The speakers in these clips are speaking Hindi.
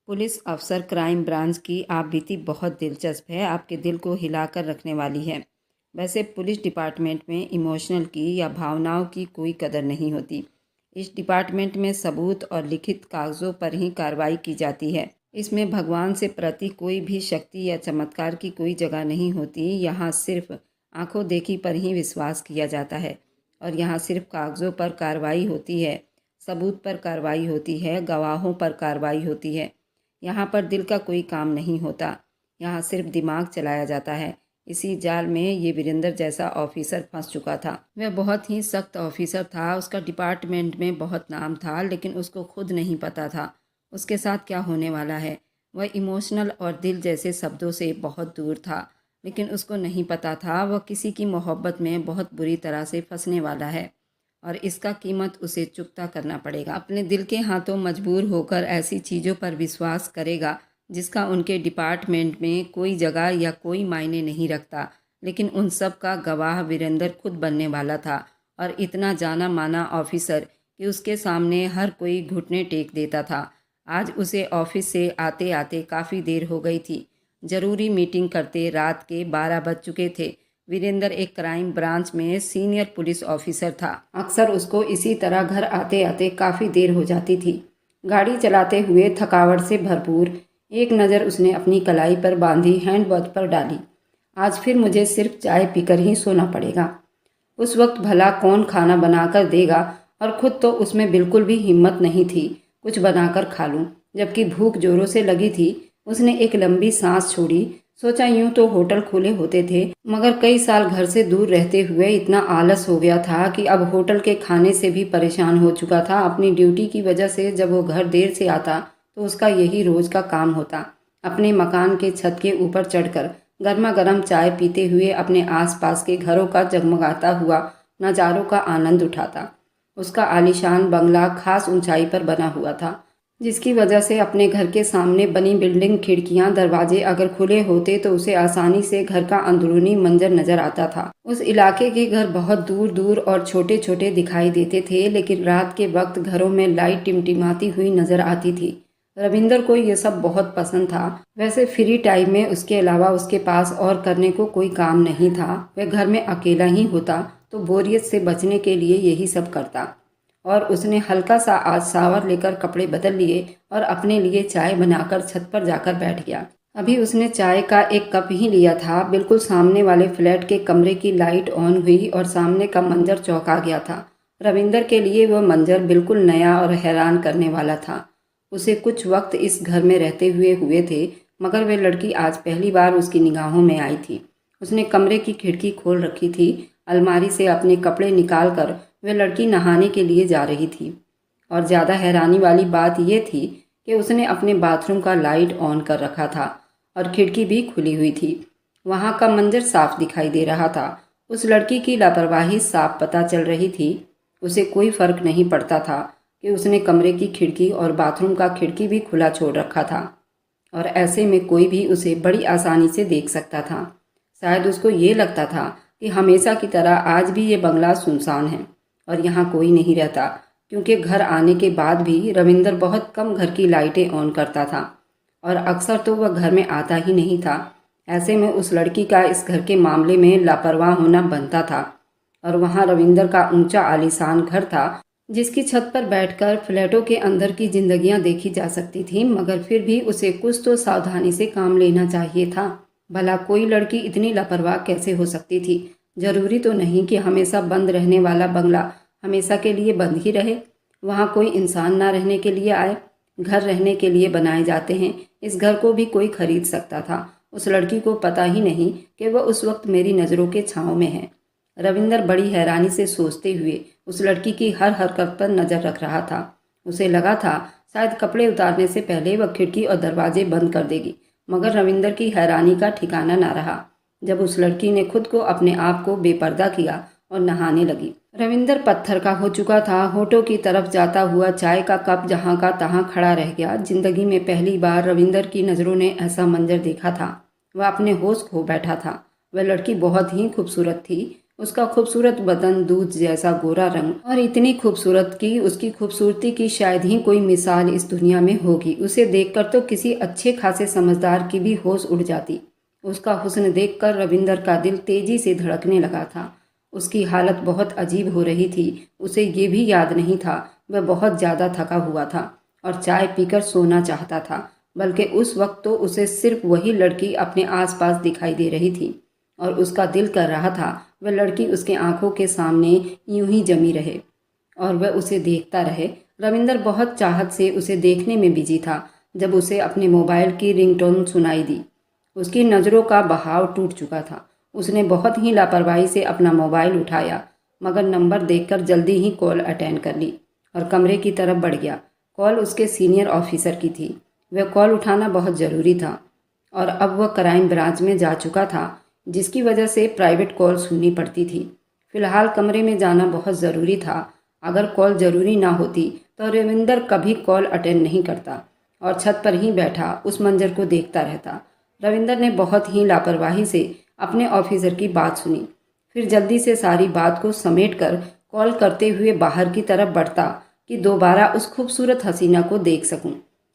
पुलिस अफसर क्राइम ब्रांच की आप बीती बहुत दिलचस्प है, आपके दिल को हिलाकर रखने वाली है। वैसे पुलिस डिपार्टमेंट में इमोशनल की या भावनाओं की कोई कदर नहीं होती। इस डिपार्टमेंट में सबूत और लिखित कागज़ों पर ही कार्रवाई की जाती है। इसमें भगवान से प्रति कोई भी शक्ति या चमत्कार की कोई जगह नहीं होती। यहाँ सिर्फ आंखों देखी पर ही विश्वास किया जाता है और यहाँ सिर्फ कागज़ों पर कार्रवाई होती है, सबूत पर कार्रवाई होती है, गवाहों पर कार्रवाई होती है। यहाँ पर दिल का कोई काम नहीं होता, यहाँ सिर्फ दिमाग चलाया जाता है। इसी जाल में ये वीरेंद्र जैसा ऑफिसर फंस चुका था। वह बहुत ही सख्त ऑफिसर था, उसका डिपार्टमेंट में बहुत नाम था, लेकिन उसको खुद नहीं पता था उसके साथ क्या होने वाला है। वह इमोशनल और दिल जैसे शब्दों से बहुत दूर था, लेकिन उसको नहीं पता था वह किसी की मोहब्बत में बहुत बुरी तरह से फंसने वाला है और इसका कीमत उसे चुकता करना पड़ेगा। अपने दिल के हाथों मजबूर होकर ऐसी चीज़ों पर विश्वास करेगा जिसका उनके डिपार्टमेंट में कोई जगह या कोई मायने नहीं रखता। लेकिन उन सब का गवाह वीरेंद्र खुद बनने वाला था और इतना जाना माना ऑफिसर कि उसके सामने हर कोई घुटने टेक देता था। आज उसे ऑफिस से आते आते काफ़ी देर हो गई थी। ज़रूरी मीटिंग करते रात के 12 बज चुके थे। वीरेंद्र एक क्राइम ब्रांच में सीनियर पुलिस ऑफिसर था। अक्सर उसको इसी तरह घर आते आते काफ़ी देर हो जाती थी। गाड़ी चलाते हुए थकावट से भरपूर एक नज़र उसने अपनी कलाई पर बांधी हैंड वॉच पर डाली। आज फिर मुझे सिर्फ चाय पीकर ही सोना पड़ेगा। उस वक्त भला कौन खाना बनाकर देगा और ख़ुद तो उसमें बिल्कुल भी हिम्मत नहीं थी कुछ बनाकर खा लूँ। जबकि भूख जोरों से लगी थी। उसने एक लंबी सांस छोड़ी। सोचा यूं तो होटल खुले होते थे, मगर कई साल घर से दूर रहते हुए इतना आलस हो गया था कि अब होटल के खाने से भी परेशान हो चुका था। अपनी ड्यूटी की वजह से जब वो घर देर से आता तो उसका यही रोज़ का काम होता। अपने मकान के छत के ऊपर चढ़कर गर्मा गर्म चाय पीते हुए अपने आसपास के घरों का जगमगाता हुआ नज़ारों का आनंद उठाता। उसका आलीशान बंगला खास ऊंचाई पर बना हुआ था, जिसकी वजह से अपने घर के सामने बनी बिल्डिंग, खिड़कियां, दरवाजे अगर खुले होते तो उसे आसानी से घर का अंदरूनी मंजर नजर आता था। उस इलाके के घर बहुत दूर दूर और छोटे छोटे दिखाई देते थे, लेकिन रात के वक्त घरों में लाइट टिमटिमाती हुई नजर आती थी। रविंदर को ये सब बहुत पसंद था। वैसे फ्री टाइम में उसके अलावा उसके पास और करने को कोई काम नहीं था। वह घर में अकेला ही होता तो बोरियत से बचने के लिए यही सब करता। और उसने हल्का सा आज शावर लेकर कपड़े बदल लिए और अपने लिए चाय बनाकर छत पर जाकर बैठ गया। अभी उसने चाय का एक कप ही लिया था, बिल्कुल सामने वाले फ्लैट के कमरे की लाइट ऑन हुई और सामने का मंजर चौंका गया था। रविंदर के लिए वह मंजर बिल्कुल नया और हैरान करने वाला था। उसे कुछ वक्त इस घर में रहते हुए थे, मगर वह लड़की आज पहली बार उसकी निगाहों में आई थी। उसने कमरे की खिड़की खोल रखी थी। अलमारी से अपने कपड़े निकाल कर वह लड़की नहाने के लिए जा रही थी। और ज़्यादा हैरानी वाली बात यह थी कि उसने अपने बाथरूम का लाइट ऑन कर रखा था और खिड़की भी खुली हुई थी। वहाँ का मंजर साफ दिखाई दे रहा था। उस लड़की की लापरवाही साफ पता चल रही थी। उसे कोई फर्क नहीं पड़ता था कि उसने कमरे की खिड़की और बाथरूम का खिड़की भी खुला छोड़ रखा था और ऐसे में कोई भी उसे बड़ी आसानी से देख सकता था। शायद उसको ये लगता था कि हमेशा की तरह आज भी ये बंगला सुनसान है और यहाँ कोई नहीं रहता, क्योंकि घर आने के बाद भी रविंदर बहुत कम घर की लाइटें ऑन करता था और अक्सर तो वह घर में आता ही नहीं था। ऐसे में उस लड़की का इस घर के मामले में लापरवाह होना बनता था। और वहाँ रविंदर का ऊंचा आलीशान घर था, जिसकी छत पर बैठकर फ्लैटों के अंदर की जिंदगियां देखी जा सकती थी, मगर फिर भी उसे कुछ तो सावधानी से काम लेना चाहिए था। भला कोई लड़की इतनी लापरवाह कैसे हो सकती थी? जरूरी तो नहीं कि हमेशा बंद रहने वाला बंगला हमेशा के लिए बंद ही रहे। वहाँ कोई इंसान ना रहने के लिए आए। घर रहने के लिए बनाए जाते हैं। इस घर को भी कोई खरीद सकता था। उस लड़की को पता ही नहीं कि वह उस वक्त मेरी नज़रों के छाँव में है। रविंदर बड़ी हैरानी से सोचते हुए उस लड़की की हर हरकत पर नज़र रख रहा था। उसे लगा था शायद कपड़े उतारने से पहले वह खिड़की और दरवाजे बंद कर देगी, मगर रविंदर की हैरानी का ठिकाना ना रहा जब उस लड़की ने खुद को अपने आप को बेपर्दा किया और नहाने लगी। रविंदर पत्थर का हो चुका था। होठों की तरफ जाता हुआ चाय का कप जहाँ का तहाँ खड़ा रह गया। जिंदगी में पहली बार रविंदर की नज़रों ने ऐसा मंजर देखा था। वह अपने होश खो बैठा था। वह लड़की बहुत ही खूबसूरत थी। उसका खूबसूरत बदन, दूध जैसा गोरा रंग और इतनी खूबसूरत कि उसकी खूबसूरती की शायद ही कोई मिसाल इस दुनिया में होगी। उसे देखकर तो किसी अच्छे खासे समझदार की भी होश उड़ जाती। उसका हुस्न देखकर रविंदर का दिल तेजी से धड़कने लगा था। उसकी हालत बहुत अजीब हो रही थी। उसे ये भी याद नहीं था वह बहुत ज़्यादा थका हुआ था और चाय पीकर सोना चाहता था, बल्कि उस वक्त तो उसे सिर्फ वही लड़की अपने आसपास दिखाई दे रही थी और उसका दिल कर रहा था वह लड़की उसके आंखों के सामने यूं ही जमी रहे और वह उसे देखता रहे। रविंदर बहुत चाहत से उसे देखने में बिजी था जब उसे अपने मोबाइल की रिंगटोन सुनाई दी। उसकी नज़रों का बहाव टूट चुका था। उसने बहुत ही लापरवाही से अपना मोबाइल उठाया, मगर नंबर देखकर जल्दी ही कॉल अटेंड कर ली और कमरे की तरफ बढ़ गया। कॉल उसके सीनियर ऑफिसर की थी। वह कॉल उठाना बहुत ज़रूरी था और अब वह क्राइम ब्रांच में जा चुका था, जिसकी वजह से प्राइवेट कॉल सुननी पड़ती थी। फिलहाल कमरे में जाना बहुत ज़रूरी था। अगर कॉल ज़रूरी ना होती तो रविंदर कभी कॉल अटेंड नहीं करता और छत पर ही बैठा उस मंजर को देखता रहता। रविंदर ने बहुत ही लापरवाही से अपने ऑफिसर की बात सुनी, फिर जल्दी से सारी बात को समेटकर कॉल करते हुए बाहर की तरफ बढ़ता कि दोबारा उस खूबसूरत हसीना को देख सकूं।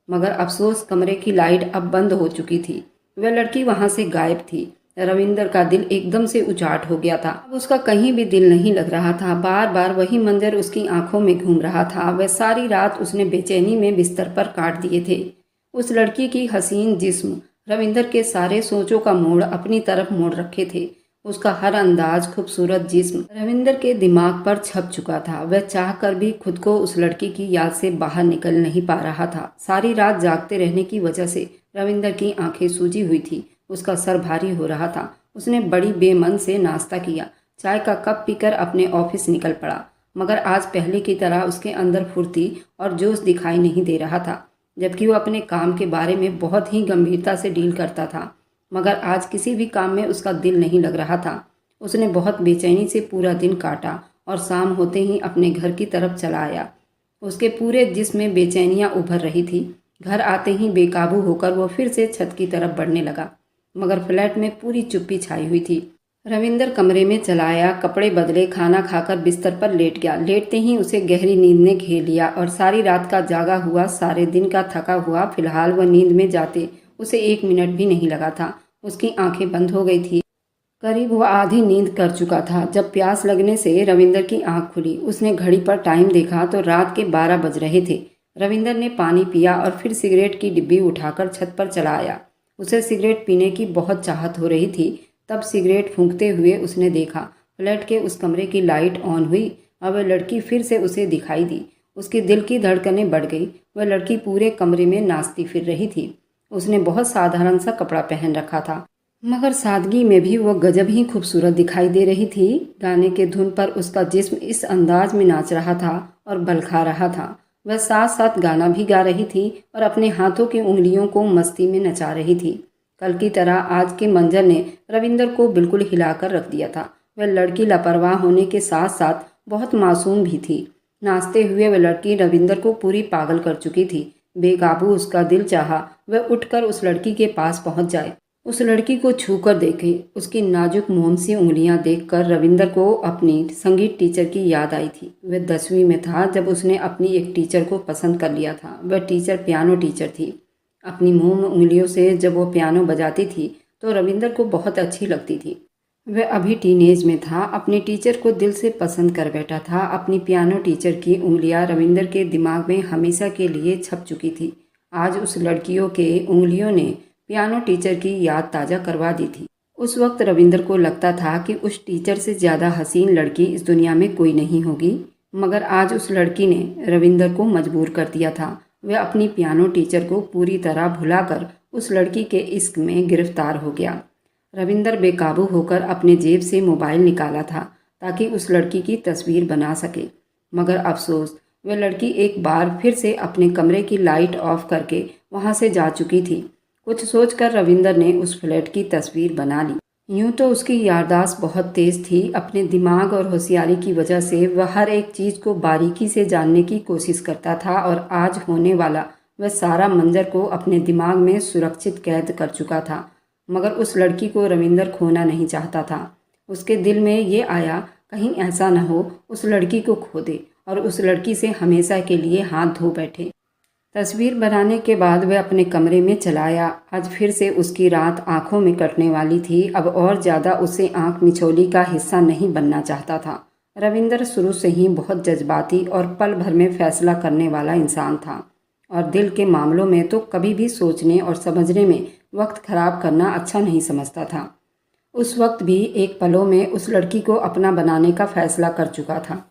मगर अफसोस कमरे की लाइट अब बंद हो चुकी थी। वह लड़की वहां से गायब थी। रविंदर का दिल एकदम से उचाट हो गया था। अब उसका कहीं भी दिल नहीं लग रहा था। बार बार वही मंजर उसकी आंखों में घूम रहा था। वह सारी रात उसने बेचैनी में बिस्तर पर काट दिए थे। उस लड़की की हसीन जिस्म रविंदर के सारे सोचों का मोड़ अपनी तरफ मोड़ रखे थे। उसका हर अंदाज, खूबसूरत जिस्म रविंदर के दिमाग पर छप चुका था। वह चाहकर भी खुद को उस लड़की की याद से बाहर निकल नहीं पा रहा था। सारी रात जागते रहने की वजह से रविंदर की आंखें सूजी हुई थी। उसका सर भारी हो रहा था। उसने बड़ी बेमन से नाश्ता किया, चाय का कप पीकर अपने ऑफिस निकल पड़ा। मगर आज पहले की तरह उसके अंदर फुर्ती और जोश दिखाई नहीं दे रहा था, जबकि वो अपने काम के बारे में बहुत ही गंभीरता से डील करता था। मगर आज किसी भी काम में उसका दिल नहीं लग रहा था। उसने बहुत बेचैनी से पूरा दिन काटा और शाम होते ही अपने घर की तरफ चला आया। उसके पूरे जिस्म में बेचैनियां उभर रही थी। घर आते ही बेकाबू होकर वो फिर से छत की तरफ बढ़ने लगा, मगर फ्लैट में पूरी चुप्पी छाई हुई थी। रविंदर कमरे में चला आया, कपड़े बदले, खाना खाकर बिस्तर पर लेट गया। लेटते ही उसे गहरी नींद ने घेर लिया और सारी रात का जागा हुआ, सारे दिन का थका हुआ, फिलहाल वह नींद में जाते उसे 1 मिनट भी नहीं लगा था। उसकी आंखें बंद हो गई थी। करीब वह आधी नींद कर चुका था जब प्यास लगने से रविंदर की आंख खुली। उसने घड़ी पर टाइम देखा तो रात के 12 बज रहे थे। रविंदर ने पानी पिया और फिर सिगरेट की डिब्बी उठाकर छत पर चला आया। उसे सिगरेट पीने की बहुत चाहत हो रही थी। तब सिगरेट फूंकते हुए उसने देखा फ्लैट के उस कमरे की लाइट ऑन हुई और वह लड़की फिर से उसे दिखाई दी। उसके दिल की धड़कनें बढ़ गई। वह लड़की पूरे कमरे में नाचती फिर रही थी। उसने बहुत साधारण सा कपड़ा पहन रखा था, मगर सादगी में भी वह गजब ही खूबसूरत दिखाई दे रही थी। गाने के धुन पर उसका जिस्म इस अंदाज में नाच रहा था और बलखा रहा था। वह साथ साथ गाना भी गा रही थी और अपने हाथों की उंगलियों को मस्ती में नचा रही थी। कल की तरह आज के मंजर ने रविंदर को बिल्कुल हिलाकर रख दिया था। वह लड़की लापरवाह होने के साथ साथ बहुत मासूम भी थी। नाचते हुए वह लड़की रविंदर को पूरी पागल कर चुकी थी। बेकाबू उसका दिल चाहा वह उठकर उस लड़की के पास पहुंच जाए, उस लड़की को छूकर देखे। उसकी नाजुक मोम सी उंगलियां देखकर रविंदर को अपनी संगीत टीचर की याद आई थी। वह 10वीं में था जब उसने अपनी एक टीचर को पसंद कर लिया था। वह टीचर पियानो टीचर थी। अपनी मोम उंगलियों से जब वो पियानो बजाती थी तो रविंदर को बहुत अच्छी लगती थी। वह अभी टीनेज में था, अपने टीचर को दिल से पसंद कर बैठा था। अपनी पियानो टीचर की उंगलियां रविंदर के दिमाग में हमेशा के लिए छप चुकी थी। आज उस लड़कियों के उंगलियों ने पियानो टीचर की याद ताज़ा करवा दी थी। उस वक्त रविंदर को लगता था कि उस टीचर से ज़्यादा हसीन लड़की इस दुनिया में कोई नहीं होगी, मगर आज उस लड़की ने रविंदर को मजबूर कर दिया था। वह अपनी पियानो टीचर को पूरी तरह भुलाकर उस लड़की के इश्क में गिरफ्तार हो गया। रविंदर बेकाबू होकर अपने जेब से मोबाइल निकाला था ताकि उस लड़की की तस्वीर बना सके, मगर अफसोस वह लड़की एक बार फिर से अपने कमरे की लाइट ऑफ करके वहां से जा चुकी थी। कुछ सोचकर रविंदर ने उस फ्लैट की तस्वीर बना ली। यूं तो उसकी याददाश्त बहुत तेज थी। अपने दिमाग और होशियारी की वजह से वह हर एक चीज़ को बारीकी से जानने की कोशिश करता था और आज होने वाला वह सारा मंजर को अपने दिमाग में सुरक्षित कैद कर चुका था। मगर उस लड़की को रविंदर खोना नहीं चाहता था। उसके दिल में ये आया कहीं ऐसा न हो उस लड़की को खो दे और उस लड़की से हमेशा के लिए हाथ धो बैठे। तस्वीर बनाने के बाद वह अपने कमरे में चला आया। आज फिर से उसकी रात आंखों में कटने वाली थी। अब और ज़्यादा उसे आंख मिचौली का हिस्सा नहीं बनना चाहता था। रविंदर शुरू से ही बहुत जज्बाती और पल भर में फैसला करने वाला इंसान था और दिल के मामलों में तो कभी भी सोचने और समझने में वक्त खराब करना अच्छा नहीं समझता था। उस वक्त भी एक पलों में उस लड़की को अपना बनाने का फैसला कर चुका था।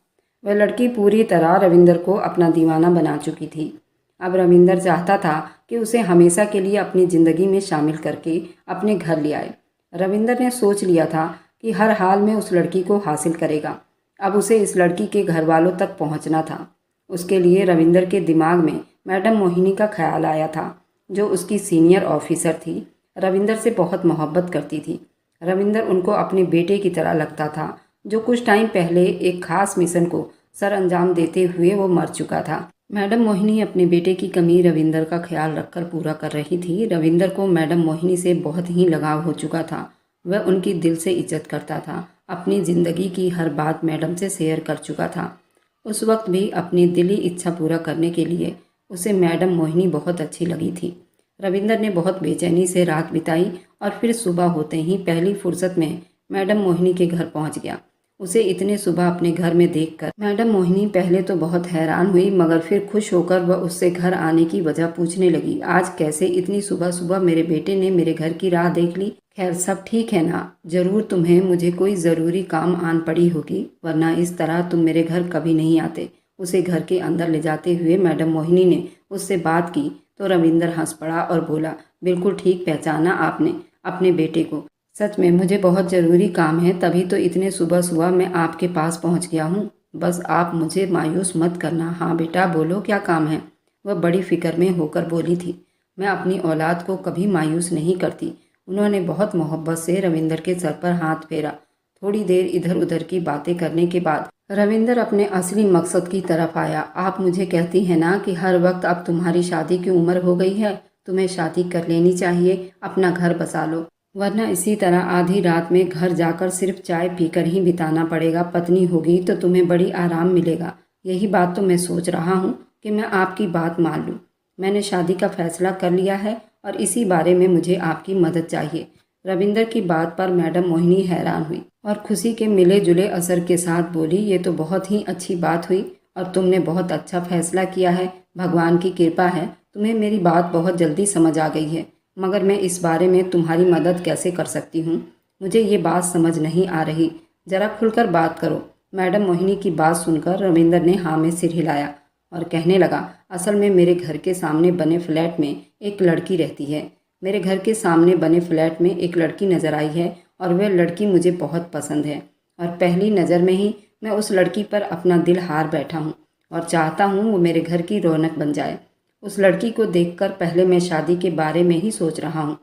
वह लड़की पूरी तरह रविंदर को अपना दीवाना बना चुकी थी। अब रविंदर चाहता था कि उसे हमेशा के लिए अपनी ज़िंदगी में शामिल करके अपने घर ले आए। रविंदर ने सोच लिया था कि हर हाल में उस लड़की को हासिल करेगा। अब उसे इस लड़की के घर वालों तक पहुंचना था। उसके लिए रविंदर के दिमाग में मैडम मोहिनी का ख्याल आया था, जो उसकी सीनियर ऑफिसर थी। रविंदर से बहुत मोहब्बत करती थी। रविंदर उनको अपने बेटे की तरह लगता था, जो कुछ टाइम पहले एक खास मिशन को सर अंजाम देते हुए वो मर चुका था। मैडम मोहिनी अपने बेटे की कमी रविंदर का ख्याल रखकर पूरा कर रही थी। रविंदर को मैडम मोहिनी से बहुत ही लगाव हो चुका था। वह उनकी दिल से इज्जत करता था। अपनी ज़िंदगी की हर बात मैडम से शेयर कर चुका था। उस वक्त भी अपनी दिली इच्छा पूरा करने के लिए उसे मैडम मोहिनी बहुत अच्छी लगी थी। रविंदर ने बहुत बेचैनी से रात बिताई और फिर सुबह होते ही पहली फुर्सत में मैडम मोहिनी के घर पहुंच गया। उसे इतने सुबह अपने घर में देखकर मैडम मोहिनी पहले तो बहुत हैरान हुई, मगर फिर खुश होकर वह उससे घर आने की वजह पूछने लगी। आज कैसे इतनी सुबह सुबह मेरे बेटे ने मेरे घर की राह देख ली? खैर सब ठीक है ना? जरूर तुम्हें मुझे कोई ज़रूरी काम आन पड़ी होगी, वरना इस तरह तुम मेरे घर कभी नहीं आते। उसे घर के अंदर ले जाते हुए मैडम मोहिनी ने उससे बात की तो रविंदर हंस पड़ा और बोला, बिल्कुल ठीक पहचाना आपने अपने बेटे को। सच में मुझे बहुत ज़रूरी काम है, तभी तो इतने सुबह सुबह मैं आपके पास पहुंच गया हूं। बस आप मुझे मायूस मत करना। हाँ बेटा बोलो, क्या काम है? वह बड़ी फिक्र में होकर बोली थी। मैं अपनी औलाद को कभी मायूस नहीं करती। उन्होंने बहुत मोहब्बत से रविंदर के सर पर हाथ फेरा। थोड़ी देर इधर उधर की बातें करने के बाद रविंदर अपने असली मकसद की तरफ आया। आप मुझे कहती हैं ना कि हर वक्त अब तुम्हारी शादी की उम्र हो गई है, तुम्हें शादी कर लेनी चाहिए, अपना घर बसा लो, वरना इसी तरह आधी रात में घर जाकर सिर्फ चाय पीकर ही बिताना पड़ेगा। पत्नी होगी तो तुम्हें बड़ी आराम मिलेगा। यही बात तो मैं सोच रहा हूँ कि मैं आपकी बात मान लूँ। मैंने शादी का फैसला कर लिया है और इसी बारे में मुझे आपकी मदद चाहिए। रविंदर की बात पर मैडम मोहिनी हैरान हुई और खुशी के मिले जुले असर के साथ बोली, ये तो बहुत ही अच्छी बात हुई और तुमने बहुत अच्छा फैसला किया है। भगवान की कृपा है, तुम्हें मेरी बात बहुत जल्दी समझ आ गई है, मगर मैं इस बारे में तुम्हारी मदद कैसे कर सकती हूँ? मुझे ये बात समझ नहीं आ रही, ज़रा खुलकर बात करो। मैडम मोहिनी की बात सुनकर रविंदर ने हाँ में सिर हिलाया और कहने लगा, असल में मेरे घर के सामने बने फ्लैट में एक लड़की रहती है। मेरे घर के सामने बने फ्लैट में एक लड़की नज़र आई है और वह लड़की मुझे बहुत पसंद है और पहली नज़र में ही मैं उस लड़की पर अपना दिल हार बैठा हूँ और चाहता हूँ वो मेरे घर की रौनक बन जाए। उस लड़की को देखकर पहले मैं शादी के बारे में ही सोच रहा हूँ।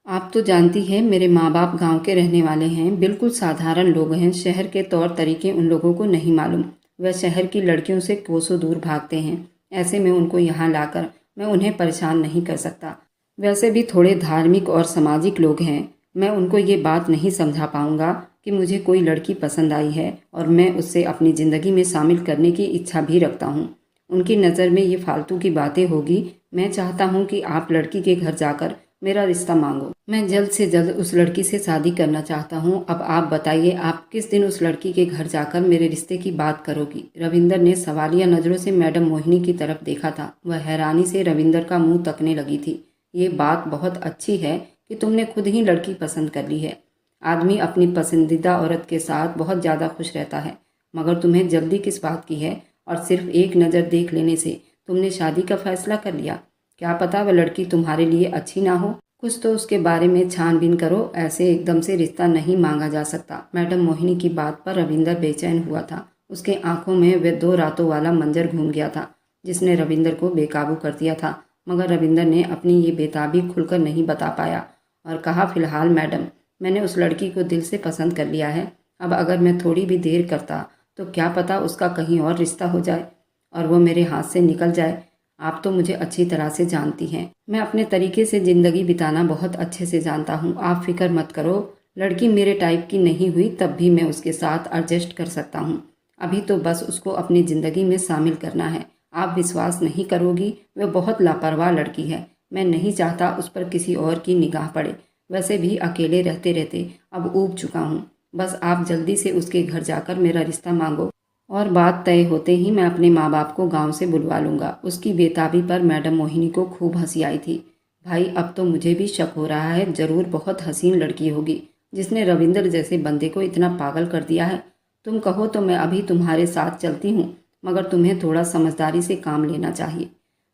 आप तो जानती हैं मेरे माँ बाप गांव के रहने वाले हैं, बिल्कुल साधारण लोग हैं। शहर के तौर तरीके उन लोगों को नहीं मालूम। वह शहर की लड़कियों से कोसों दूर भागते हैं। ऐसे में उनको यहाँ लाकर मैं उन्हें परेशान नहीं कर सकता। वैसे भी थोड़े धार्मिक और सामाजिक लोग हैं। मैं उनको ये बात नहीं समझा पाऊँगा कि मुझे कोई लड़की पसंद आई है और मैं उससे अपनी ज़िंदगी में शामिल करने की इच्छा भी रखता हूँ। उनकी नज़र में ये फालतू की बातें होगी। मैं चाहता हूँ कि आप लड़की के घर जाकर मेरा रिश्ता मांगो। मैं जल्द से जल्द उस लड़की से शादी करना चाहता हूँ। अब आप बताइए, आप किस दिन उस लड़की के घर जाकर मेरे रिश्ते की बात करोगी? रविंदर ने सवालिया नज़रों से मैडम मोहिनी की तरफ देखा था। वह हैरानी से रविंदर का मुंह तकने लगी थी। ये बात बहुत अच्छी है कि तुमने खुद ही लड़की पसंद कर ली है। आदमी अपनी पसंदीदा औरत के साथ बहुत ज़्यादा खुश रहता है, मगर तुम्हें जल्दी किस बात की है? और सिर्फ एक नज़र देख लेने से तुमने शादी का फैसला कर लिया? क्या पता वह लड़की तुम्हारे लिए अच्छी ना हो। कुछ तो उसके बारे में छानबीन करो। ऐसे एकदम से रिश्ता नहीं मांगा जा सकता। मैडम मोहिनी की बात पर रविंदर बेचैन हुआ था। उसके आंखों में वह 2 रातों वाला मंजर घूम गया था जिसने रविंदर को बेकाबू कर दिया था, मगर रविंदर ने अपनी ये बेताबी खुलकर नहीं बता पाया और कहा, फिलहाल मैडम, मैंने उस लड़की को दिल से पसंद कर लिया है। अब अगर मैं थोड़ी भी देर करता तो क्या पता उसका कहीं और रिश्ता हो जाए और वो मेरे हाथ से निकल जाए। आप तो मुझे अच्छी तरह से जानती हैं। मैं अपने तरीके से ज़िंदगी बिताना बहुत अच्छे से जानता हूँ। आप फिक्र मत करो। लड़की मेरे टाइप की नहीं हुई तब भी मैं उसके साथ एडजस्ट कर सकता हूँ। अभी तो बस उसको अपनी ज़िंदगी में शामिल करना है। आप विश्वास नहीं करोगी, वह बहुत लापरवाह लड़की है। मैं नहीं चाहता उस पर किसी और की निगाह पड़े। वैसे भी अकेले रहते रहते अब ऊब चुका हूँ। बस आप जल्दी से उसके घर जाकर मेरा रिश्ता मांगो और बात तय होते ही मैं अपने माँ बाप को गांव से बुलवा लूँगा। उसकी बेताबी पर मैडम मोहिनी को खूब हंसी आई थी। भाई अब तो मुझे भी शक हो रहा है, ज़रूर बहुत हसीन लड़की होगी जिसने रविंदर जैसे बंदे को इतना पागल कर दिया है। तुम कहो तो मैं अभी तुम्हारे साथ चलती हूँ, मगर तुम्हें थोड़ा समझदारी से काम लेना चाहिए।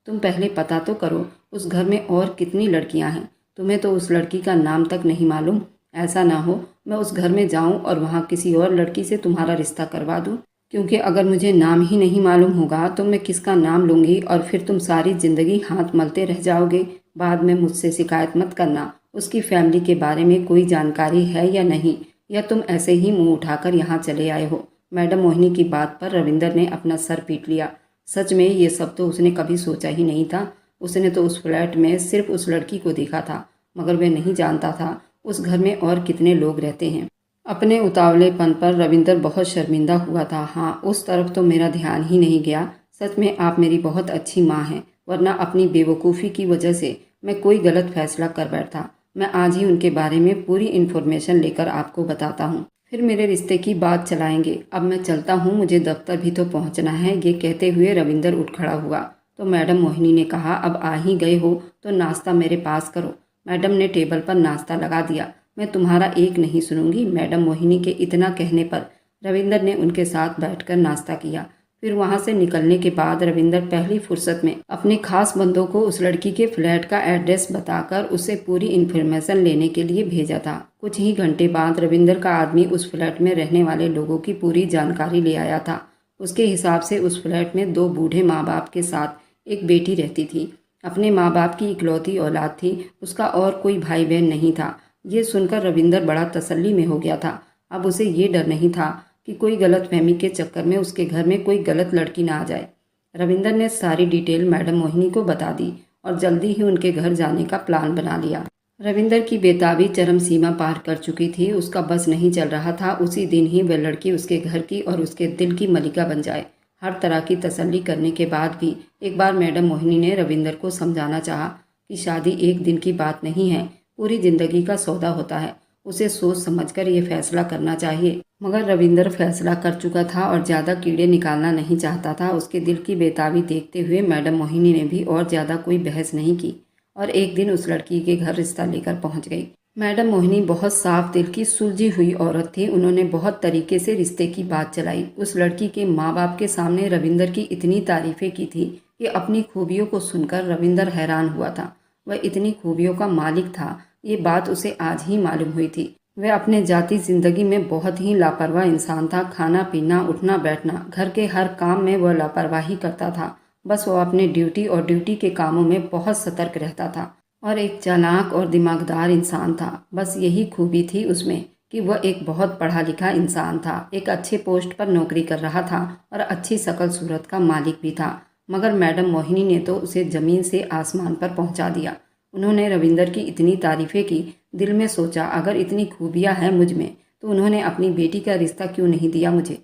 तुम पहले पता तो करो उस घर में और कितनी लड़कियां हैं। तुम्हें तो उस लड़की का नाम तक नहीं मालूम। ऐसा ना हो मैं उस घर में जाऊं और वहां किसी और लड़की से तुम्हारा रिश्ता करवा दूं, क्योंकि अगर मुझे नाम ही नहीं मालूम होगा तो मैं किसका नाम लूँगी और फिर तुम सारी ज़िंदगी हाथ मलते रह जाओगे। बाद में मुझसे शिकायत मत करना। उसकी फैमिली के बारे में कोई जानकारी है या नहीं, या तुम ऐसे ही मुंह उठाकर यहाँ चले आए हो। मैडम मोहिनी की बात पर रविंदर ने अपना सर पीट लिया। सच में ये सब तो उसने कभी सोचा ही नहीं था। उसने तो उस फ्लैट में सिर्फ उस लड़की को देखा था, मगर वह नहीं जानता था उस घर में और कितने लोग रहते हैं। अपने उतावलेपन पर रविंदर बहुत शर्मिंदा हुआ था। हाँ, उस तरफ तो मेरा ध्यान ही नहीं गया। सच में आप मेरी बहुत अच्छी माँ हैं, वरना अपनी बेवकूफ़ी की वजह से मैं कोई गलत फैसला कर बैठता। मैं आज ही उनके बारे में पूरी इन्फॉर्मेशन लेकर आपको बताता हूँ, फिर मेरे रिश्ते की बात चलाएंगे। अब मैं चलता हूँ, मुझे दफ्तर भी तो पहुँचना है। ये कहते हुए रविंदर उठ खड़ा हुआ तो मैडम मोहिनी ने कहा, अब आ ही गए हो तो नाश्ता मेरे पास करो। मैडम ने टेबल पर नाश्ता लगा दिया। मैं तुम्हारा एक नहीं सुनूंगी। मैडम मोहिनी के इतना कहने पर रविंदर ने उनके साथ बैठकर नाश्ता किया। फिर वहां से निकलने के बाद रविंदर पहली फुर्सत में अपने खास बंदों को उस लड़की के फ्लैट का एड्रेस बताकर उसे पूरी इन्फॉर्मेशन लेने के लिए भेजा था। कुछ ही घंटे बाद रविंदर का आदमी उस फ्लैट में रहने वाले लोगों की पूरी जानकारी ले आया था। उसके हिसाब से उस फ्लैट में 2 बूढ़े माँ बाप के साथ एक बेटी रहती थी। अपने माँ बाप की इकलौती औलाद थी। उसका और कोई भाई बहन नहीं था। ये सुनकर रविंदर बड़ा तसल्ली में हो गया था। अब उसे ये डर नहीं था कि कोई गलतफहमी के चक्कर में उसके घर में कोई गलत लड़की ना आ जाए। रविंदर ने सारी डिटेल मैडम मोहिनी को बता दी और जल्दी ही उनके घर जाने का प्लान बना लिया। रविंदर की बेताबी चरम सीमा पार कर चुकी थी। उसका बस नहीं चल रहा था उसी दिन ही वह लड़की उसके घर की और उसके दिल की मलिका बन जाए। हर तरह की तसल्ली करने के बाद भी एक बार मैडम मोहिनी ने रविंदर को समझाना चाहा कि शादी एक दिन की बात नहीं है, पूरी जिंदगी का सौदा होता है। उसे सोच समझकर ये फैसला करना चाहिए। मगर रविंदर फैसला कर चुका था और ज़्यादा कीड़े निकालना नहीं चाहता था। उसके दिल की बेताबी देखते हुए मैडम मोहिनी ने भी और ज़्यादा कोई बहस नहीं की और एक दिन उस लड़की के घर रिश्ता लेकर पहुंच गई। मैडम मोहिनी बहुत साफ दिल की सुलझी हुई औरत थी। उन्होंने बहुत तरीके से रिश्ते की बात चलाई। उस लड़की के माँ बाप के सामने रविंदर की इतनी तारीफें की थी कि अपनी खूबियों को सुनकर रविंदर हैरान हुआ था। वह इतनी खूबियों का मालिक था, ये बात उसे आज ही मालूम हुई थी। वह अपने जाती जिंदगी में बहुत ही लापरवाह इंसान था। खाना पीना उठना बैठना घर के हर काम में वह लापरवाही करता था। बस वह अपने ड्यूटी और ड्यूटी के कामों में बहुत सतर्क रहता था और एक चालाक और दिमागदार इंसान था। बस यही खूबी थी उसमें कि वह एक बहुत पढ़ा लिखा इंसान था, एक अच्छे पोस्ट पर नौकरी कर रहा था और अच्छी शकल सूरत का मालिक भी था। मगर मैडम मोहिनी ने तो उसे ज़मीन से आसमान पर पहुंचा दिया। उन्होंने रविंदर की इतनी तारीफ़ें की। दिल में सोचा, अगर इतनी खूबियाँ हैं मुझ में तो उन्होंने अपनी बेटी का रिश्ता क्यों नहीं दिया मुझे।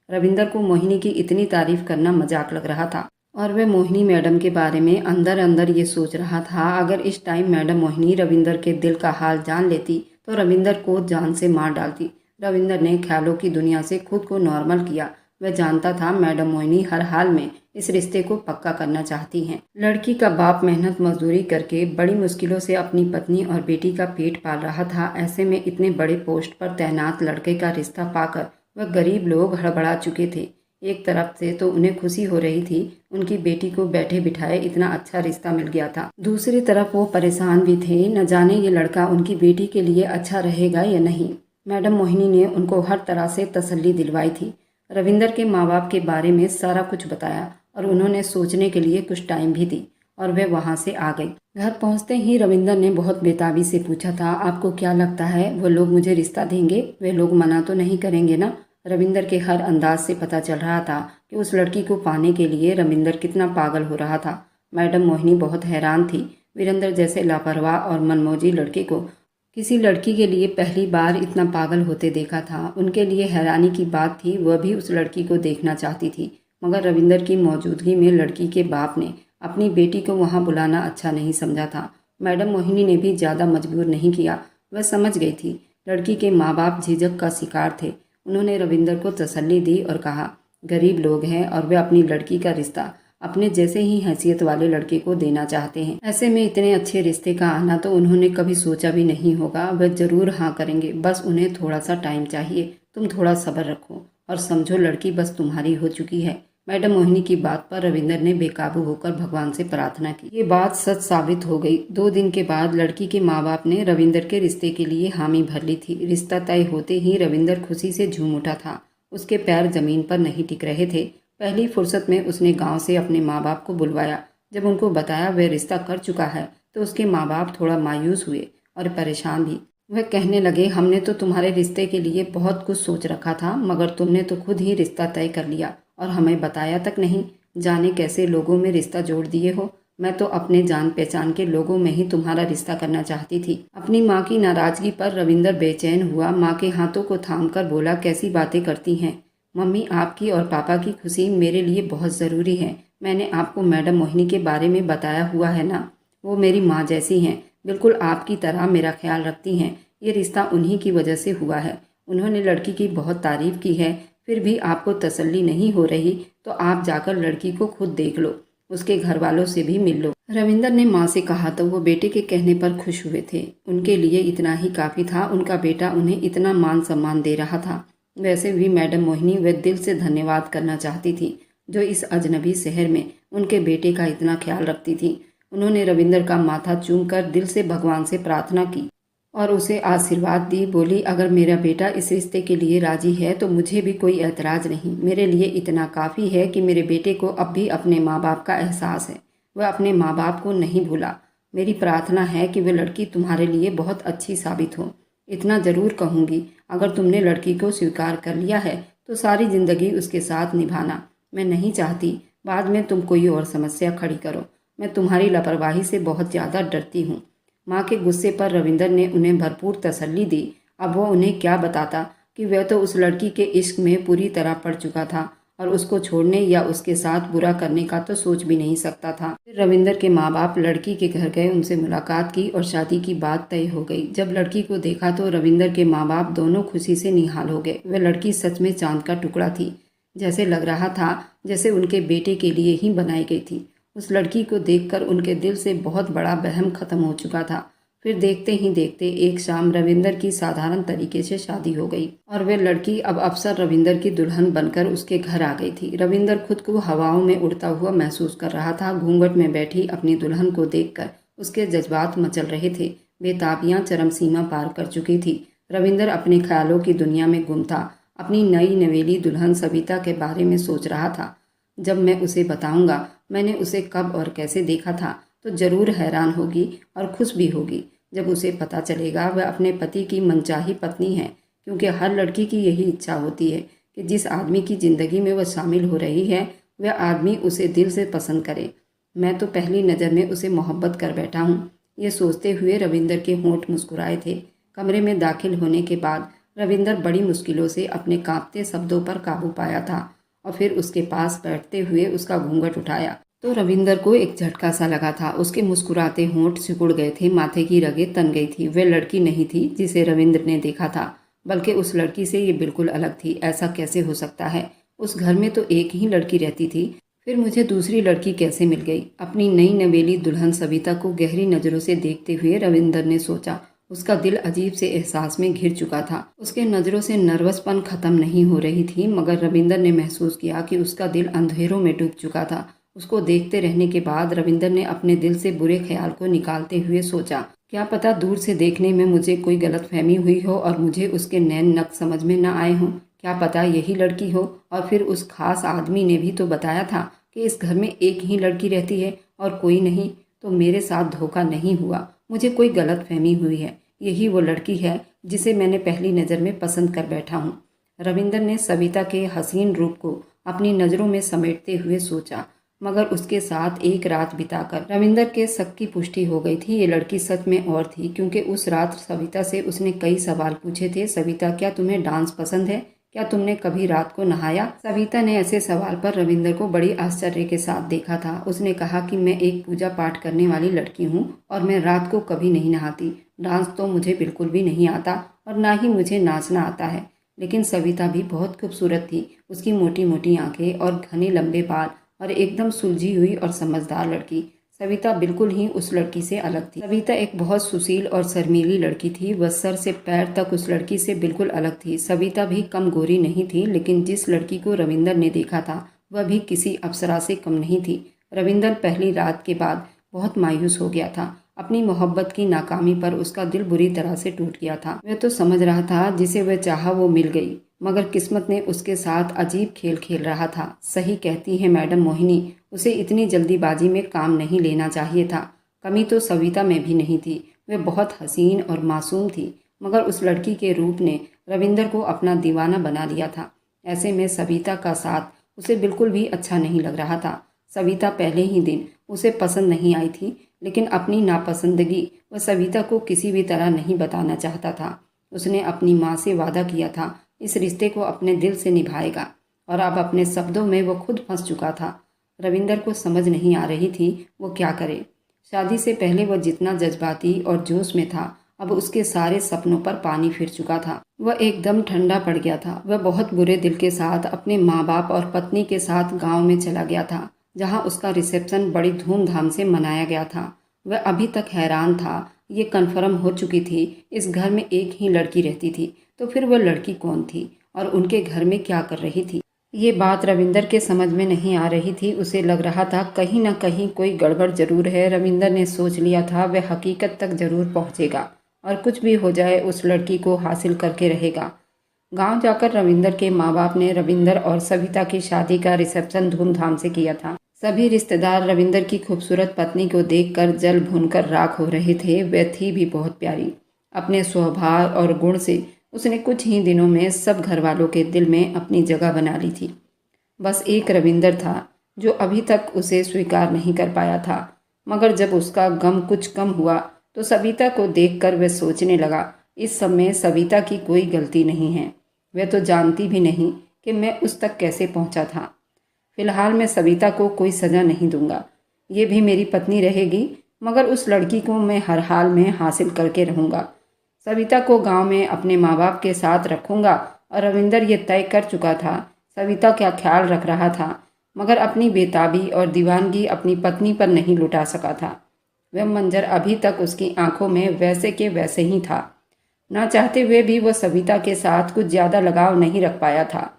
रविंदर को मोहिनी की इतनी तारीफ़ करना मजाक लग रहा था और वह मोहिनी मैडम के बारे में अंदर अंदर ये सोच रहा था, अगर इस टाइम मैडम मोहिनी रविंदर के दिल का हाल जान लेती तो रविंदर को जान से मार डालती। रविंदर ने ख्यालों की दुनिया से खुद को नॉर्मल किया। वह जानता था मैडम मोहिनी हर हाल में इस रिश्ते को पक्का करना चाहती हैं। लड़की का बाप मेहनत मजदूरी करके बड़ी मुश्किलों से अपनी पत्नी और बेटी का पेट पाल रहा था। ऐसे में इतने बड़े पोस्ट पर तैनात लड़के का रिश्ता पाकर वह गरीब लोग हड़बड़ा चुके थे। एक तरफ से तो उन्हें खुशी हो रही थी, उनकी बेटी को बैठे बिठाए इतना अच्छा रिश्ता मिल गया था। दूसरी तरफ वो परेशान भी थे, न जाने ये लड़का उनकी बेटी के लिए अच्छा रहेगा या नहीं। मैडम मोहिनी ने उनको हर तरह से तसल्ली दिलवाई थी। रविंदर के माँ बाप के बारे में सारा कुछ बताया और उन्होंने सोचने के लिए कुछ टाइम भी दी और वह वहाँ से आ गई। घर पहुँचते ही रविंदर ने बहुत बेताबी से पूछा था, आपको क्या लगता है वो लोग मुझे रिश्ता देंगे? वे लोग मना तो नहीं करेंगे ना? रविंदर के हर अंदाज से पता चल रहा था कि उस लड़की को पाने के लिए रविंदर कितना पागल हो रहा था। मैडम मोहिनी बहुत हैरान थी। वीरेंद्र जैसे लापरवाह और मनमौजी लड़के को किसी लड़की के लिए पहली बार इतना पागल होते देखा था। उनके लिए हैरानी की बात थी, वह भी उस लड़की को देखना चाहती थी, मगर रविंदर की मौजूदगी में लड़की के बाप ने अपनी बेटी को वहाँ बुलाना अच्छा नहीं समझा था। मैडम मोहिनी ने भी ज़्यादा मजबूर नहीं किया, वह समझ गई थी लड़की के माँ बाप झिझक का शिकार थे। उन्होंने रविंदर को तसल्ली दी और कहा, गरीब लोग हैं और वे अपनी लड़की का रिश्ता अपने जैसे ही हैसियत वाले लड़के को देना चाहते हैं। ऐसे में इतने अच्छे रिश्ते का आना तो उन्होंने कभी सोचा भी नहीं होगा। वह जरूर हाँ करेंगे, बस उन्हें थोड़ा सा टाइम चाहिए। तुम थोड़ा सब्र रखो और समझो लड़की बस तुम्हारी हो चुकी है। मैडम मोहिनी की बात पर रविंदर ने बेकाबू होकर भगवान से प्रार्थना की। ये बात सच साबित हो गई। 2 दिन के बाद लड़की के माँ बाप ने रविंदर के रिश्ते के लिए हामी भर ली थी। रिश्ता तय होते ही रविंदर खुशी से झूम उठा था। उसके पैर जमीन पर नहीं टिक रहे थे। पहली फुर्सत में उसने गांव से अपने माँ बाप को बुलवाया। जब उनको बताया वह रिश्ता कर चुका है तो उसके माँ बाप थोड़ा मायूस हुए और परेशान भी। वह कहने लगे, हमने तो तुम्हारे रिश्ते के लिए बहुत कुछ सोच रखा था, मगर तुमने तो खुद ही रिश्ता तय कर लिया और हमें बताया तक नहीं। जाने कैसे लोगों में रिश्ता जोड़ दिए हो। मैं तो अपने जान पहचान के लोगों में ही तुम्हारा रिश्ता करना चाहती थी। अपनी माँ की नाराजगी पर रविंदर बेचैन हुआ। माँ के हाथों को थामकर बोला, कैसी बातें करती हैं मम्मी, आपकी और पापा की खुशी मेरे लिए बहुत ज़रूरी है। मैंने आपको मैडम मोहिनी के बारे में बताया हुआ है ना, वो मेरी माँ जैसी हैं, बिल्कुल आपकी तरह मेरा ख्याल रखती हैं। ये रिश्ता उन्हीं की वजह से हुआ है। उन्होंने लड़की की बहुत तारीफ़ की है, फिर भी आपको तसल्ली नहीं हो रही तो आप जाकर लड़की को खुद देख लो, उसके घर वालों से भी मिल लो। रविंदर ने माँ से कहा तो वो बेटे के कहने पर खुश हुए थे। उनके लिए इतना ही काफ़ी था। उनका बेटा उन्हें इतना मान सम्मान दे रहा था। वैसे भी मैडम मोहिनी वे दिल से धन्यवाद करना चाहती थी जो इस अजनबी शहर में उनके बेटे का इतना ख्याल रखती थी। उन्होंने रविंदर का माथा चूमकर दिल से भगवान से प्रार्थना की और उसे आशीर्वाद दी। बोली, अगर मेरा बेटा इस रिश्ते के लिए राजी है तो मुझे भी कोई एतराज़ नहीं। मेरे लिए इतना काफ़ी है कि मेरे बेटे को अब भी अपने माँ बाप का एहसास है। वह अपने माँ बाप को नहीं भूला। मेरी प्रार्थना है कि वह लड़की तुम्हारे लिए बहुत अच्छी साबित हो। इतना ज़रूर कहूँगी, अगर तुमने लड़की को स्वीकार कर लिया है तो सारी ज़िंदगी उसके साथ निभाना। मैं नहीं चाहती बाद में तुम कोई और समस्या खड़ी करो। मैं तुम्हारी लापरवाही से बहुत ज़्यादा डरती हूँ। माँ के गुस्से पर रविंदर ने उन्हें भरपूर तसल्ली दी। अब वो उन्हें क्या बताता कि वह तो उस लड़की के इश्क में पूरी तरह पड़ चुका था और उसको छोड़ने या उसके साथ बुरा करने का तो सोच भी नहीं सकता था। फिर रविंदर के माँ बाप लड़की के घर गए, उनसे मुलाकात की और शादी की बात तय हो गई। जब लड़की को देखा तो रविंदर के माँ बाप दोनों खुशी से निहाल हो गए। वह लड़की सच में चांद का टुकड़ा थी। जैसे लग रहा था जैसे उनके बेटे के लिए ही बनाई गई थी। उस लड़की को देखकर उनके दिल से बहुत बड़ा वहम खत्म हो चुका था। फिर देखते ही देखते एक शाम रविंदर की साधारण तरीके से शादी हो गई और वह लड़की अब अफसर रविंदर की दुल्हन बनकर उसके घर आ गई थी। रविंदर खुद को हवाओं में उड़ता हुआ महसूस कर रहा था। घूंघट में बैठी अपनी दुल्हन को देखकर उसके जज्बात मचल रहे थे। बेताबियां चरम सीमा पार कर चुकी थी। रविंदर अपने ख्यालों की दुनिया में गुम था। अपनी नई नवेली दुल्हन सविता के बारे में सोच रहा था। जब मैं उसे बताऊंगा मैंने उसे कब और कैसे देखा था तो जरूर हैरान होगी और खुश भी होगी। जब उसे पता चलेगा वह अपने पति की मनचाही पत्नी है, क्योंकि हर लड़की की यही इच्छा होती है कि जिस आदमी की ज़िंदगी में वह शामिल हो रही है वह आदमी उसे दिल से पसंद करे। मैं तो पहली नज़र में उसे मोहब्बत कर बैठा हूँ। ये सोचते हुए रविंदर के होंठ मुस्कुराए थे। कमरे में दाखिल होने के बाद रविंदर बड़ी मुश्किलों से अपने कांपते शब्दों पर काबू पाया था और फिर उसके पास बैठते हुए उसका घूंघट उठाया तो रविंदर को एक झटका सा लगा था। उसके मुस्कुराते होंठ सिकुड़ गए थे, माथे की रगें तन गई थी। वह लड़की नहीं थी जिसे रविंद्र ने देखा था, बल्कि उस लड़की से ये बिल्कुल अलग थी। ऐसा कैसे हो सकता है? उस घर में तो एक ही लड़की रहती थी, फिर मुझे दूसरी लड़की कैसे मिल गई? अपनी नई नवेली दुल्हन सविता को गहरी नज़रों से देखते हुए रविंदर ने सोचा। उसका दिल अजीब से एहसास में घिर चुका था। उसके नज़रों से नर्वसपन खत्म नहीं हो रही थी, मगर रविंदर ने महसूस किया कि उसका दिल अंधेरों में डूब चुका था। उसको देखते रहने के बाद रविंदर ने अपने दिल से बुरे ख्याल को निकालते हुए सोचा, क्या पता दूर से देखने में मुझे कोई गलतफहमी हुई हो और मुझे उसके नैन नक्श समझ में न आए हों। क्या पता यही लड़की हो। और फिर उस खास आदमी ने भी तो बताया था कि इस घर में एक ही लड़की रहती है और कोई नहीं। तो मेरे साथ धोखा नहीं हुआ, मुझे कोई गलतफहमी हुई है। यही वो लड़की है जिसे मैंने पहली नज़र में पसंद कर बैठा हूँ। रविंदर ने सविता के हसीन रूप को अपनी नज़रों में समेटते हुए सोचा। मगर उसके साथ एक रात बिताकर रविंदर के शक की पुष्टि हो गई थी। ये लड़की सच में और थी, क्योंकि उस रात सविता से उसने कई सवाल पूछे थे। सविता, क्या तुम्हें डांस पसंद है? क्या तुमने कभी रात को नहाया? सविता ने ऐसे सवाल पर रविंदर को बड़ी आश्चर्य के साथ देखा था। उसने कहा कि मैं एक पूजा पाठ करने वाली लड़की हूँ और मैं रात को कभी नहीं नहाती। डांस तो मुझे बिल्कुल भी नहीं आता और ना ही मुझे नाचना आता है। लेकिन सविता भी बहुत खूबसूरत थी। उसकी मोटी मोटी आंखें और घने लंबे बाल और एकदम सुलझी हुई और समझदार लड़की। सविता बिल्कुल ही उस लड़की से अलग थी। सविता एक बहुत सुशील और शर्मीली लड़की थी। वह सर से पैर तक उस लड़की से बिल्कुल अलग थी। सविता भी कम गोरी नहीं थी, लेकिन जिस लड़की को रविंदर ने देखा था वह भी किसी अप्सरा से कम नहीं थी। रविंदर पहली रात के बाद बहुत मायूस हो गया था। अपनी मोहब्बत की नाकामी पर उसका दिल बुरी तरह से टूट गया था। वह तो समझ रहा था जिसे वह चाहा वो मिल गई, मगर किस्मत ने उसके साथ अजीब खेल खेल रहा था। सही कहती है मैडम मोहिनी, उसे इतनी जल्दीबाजी में काम नहीं लेना चाहिए था। कमी तो सविता में भी नहीं थी। वह बहुत हसीन और मासूम थी, मगर उस लड़की के रूप ने रविंदर को अपना दीवाना बना लिया था। ऐसे में सविता का साथ उसे बिल्कुल भी अच्छा नहीं लग रहा था। सविता पहले ही दिन उसे पसंद नहीं आई थी, लेकिन अपनी नापसंदगी वह सविता को किसी भी तरह नहीं बताना चाहता था। उसने अपनी माँ से वादा किया था इस रिश्ते को अपने दिल से निभाएगा, और अब अपने शब्दों में वो खुद फंस चुका था। रविंदर को समझ नहीं आ रही थी वो क्या करे। शादी से पहले वह जितना जज्बाती और जोश में था, अब उसके सारे सपनों पर पानी फिर चुका था। वह एकदम ठंडा पड़ गया था। वह बहुत बुरे दिल के साथ अपने माँ बाप और पत्नी के साथ गांव में चला गया था, जहां उसका रिसेप्शन बड़ी धूमधाम से मनाया गया था। वह अभी तक हैरान था। ये कन्फर्म हो चुकी थी इस घर में एक ही लड़की रहती थी, तो फिर वह लड़की कौन थी और उनके घर में क्या कर रही थी? ये बात रविंदर के समझ में नहीं आ रही थी। उसे लग रहा था कहीं ना कहीं कोई गड़बड़ जरूर है। रविंदर ने सोच लिया था वह हकीकत तक जरूर पहुंचेगा और कुछ भी हो जाए उस लड़की को हासिल करके रहेगा। गांव जाकर रविंदर के माँ बाप ने रविंदर और सविता की शादी का रिसेप्शन धूमधाम से किया था। सभी रिश्तेदार रविंदर की खूबसूरत पत्नी को देखकर जल भूनकर राख हो रहे थे। वह थी भी बहुत प्यारी। अपने स्वभाव और गुण से उसने कुछ ही दिनों में सब घर वालों के दिल में अपनी जगह बना ली थी। बस एक रविंदर था जो अभी तक उसे स्वीकार नहीं कर पाया था। मगर जब उसका गम कुछ कम हुआ तो सविता को देखकर वह सोचने लगा, इस सब में सविता की कोई गलती नहीं है। वह तो जानती भी नहीं कि मैं उस तक कैसे पहुंचा था। फिलहाल मैं सविता को कोई सज़ा नहीं दूंगा। ये भी मेरी पत्नी रहेगी, मगर उस लड़की को मैं हर हाल में हासिल करके रहूँगा। सविता को गांव में अपने माँ बाप के साथ रखूँगा। और रविंदर ये तय कर चुका था सविता क्या ख्याल रख रहा था, मगर अपनी बेताबी और दीवानगी अपनी पत्नी पर नहीं लुटा सका था। वह मंजर अभी तक उसकी आंखों में वैसे के वैसे ही था। ना चाहते हुए भी वह सविता के साथ कुछ ज़्यादा लगाव नहीं रख पाया था।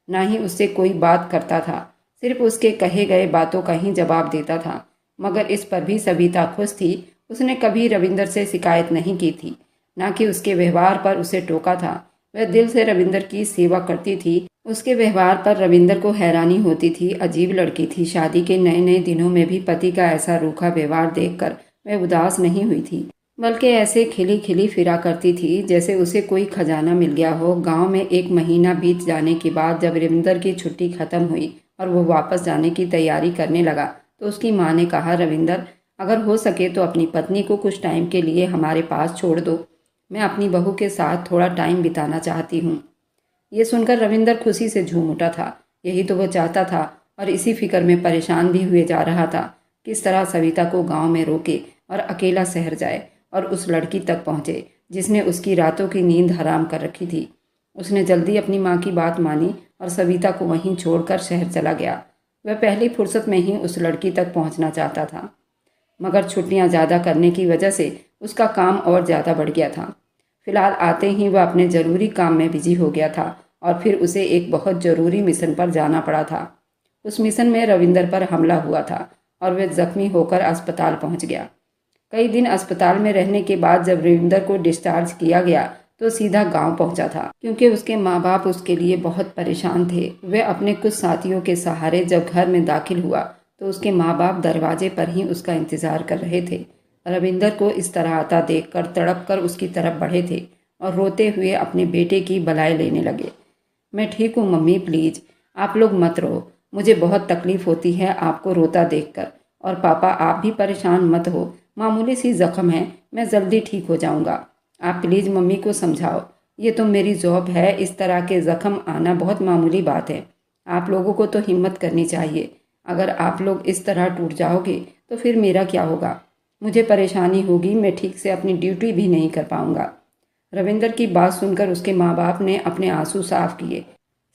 ना ही उससे कोई बात करता था, सिर्फ उसके कहे गए बातों का ही जवाब देता था। मगर इस पर भी सविता खुश थी। उसने कभी रविंदर से शिकायत नहीं की थी, ना कि उसके व्यवहार पर उसे टोका था। वह दिल से रविंदर की सेवा करती थी। उसके व्यवहार पर रविंदर को हैरानी होती थी। अजीब लड़की थी। शादी के नए नए दिनों में भी पति का ऐसा रूखा व्यवहार देखकर वह उदास नहीं हुई थी, बल्कि ऐसे खिली खिली फिरा करती थी जैसे उसे कोई खजाना मिल गया हो। गांव में एक महीना बीत जाने के बाद जब रविंदर की छुट्टी खत्म हुई और वो वापस जाने की तैयारी करने लगा तो उसकी माँ ने कहा, रविंदर, अगर हो सके तो अपनी पत्नी को कुछ टाइम के लिए हमारे पास छोड़ दो। मैं अपनी बहू के साथ थोड़ा टाइम बिताना चाहती हूँ। ये सुनकर रविंदर खुशी से झूम उठा था। यही तो वह चाहता था और इसी फिक्र में परेशान भी हुए जा रहा था। किस तरह सविता को गांव में रोके और अकेला शहर जाए और उस लड़की तक पहुँचे जिसने उसकी रातों की नींद हराम कर रखी थी। उसने जल्दी अपनी माँ की बात मानी और सविता को वहीं छोड़कर शहर चला गया। वह पहली फुर्सत में ही उस लड़की तक पहुँचना चाहता था, मगर छुट्टियाँ ज़्यादा करने की वजह से उसका काम और ज़्यादा बढ़ गया था। फिलहाल आते ही वह अपने ज़रूरी काम में बिजी हो गया था और फिर उसे एक बहुत ज़रूरी मिशन पर जाना पड़ा था। उस मिशन में रविंदर पर हमला हुआ था और वह जख्मी होकर अस्पताल पहुंच गया। कई दिन अस्पताल में रहने के बाद जब रविंदर को डिस्चार्ज किया गया तो सीधा गांव पहुंचा था, क्योंकि उसके माँ बाप उसके लिए बहुत परेशान थे। वह अपने कुछ साथियों के सहारे जब घर में दाखिल हुआ तो उसके माँ बाप दरवाजे पर ही उसका इंतजार कर रहे थे। रविंदर को इस तरह आता देखकर तड़प कर उसकी तरफ बढ़े थे और रोते हुए अपने बेटे की बलाई लेने लगे। मैं ठीक हूँ मम्मी, प्लीज़ आप लोग मत रो। मुझे बहुत तकलीफ़ होती है आपको रोता देखकर। और पापा आप भी परेशान मत हो, मामूली सी ज़ख्म है, मैं जल्दी ठीक हो जाऊंगा। आप प्लीज़ मम्मी को समझाओ, ये तो मेरी जॉब है, इस तरह के ज़ख्म आना बहुत मामूली बात है। आप लोगों को तो हिम्मत करनी चाहिए। अगर आप लोग इस तरह टूट जाओगे तो फिर मेरा क्या होगा? मुझे परेशानी होगी, मैं ठीक से अपनी ड्यूटी भी नहीं कर पाऊंगा। रविंदर की बात सुनकर उसके माँ बाप ने अपने आंसू साफ किए।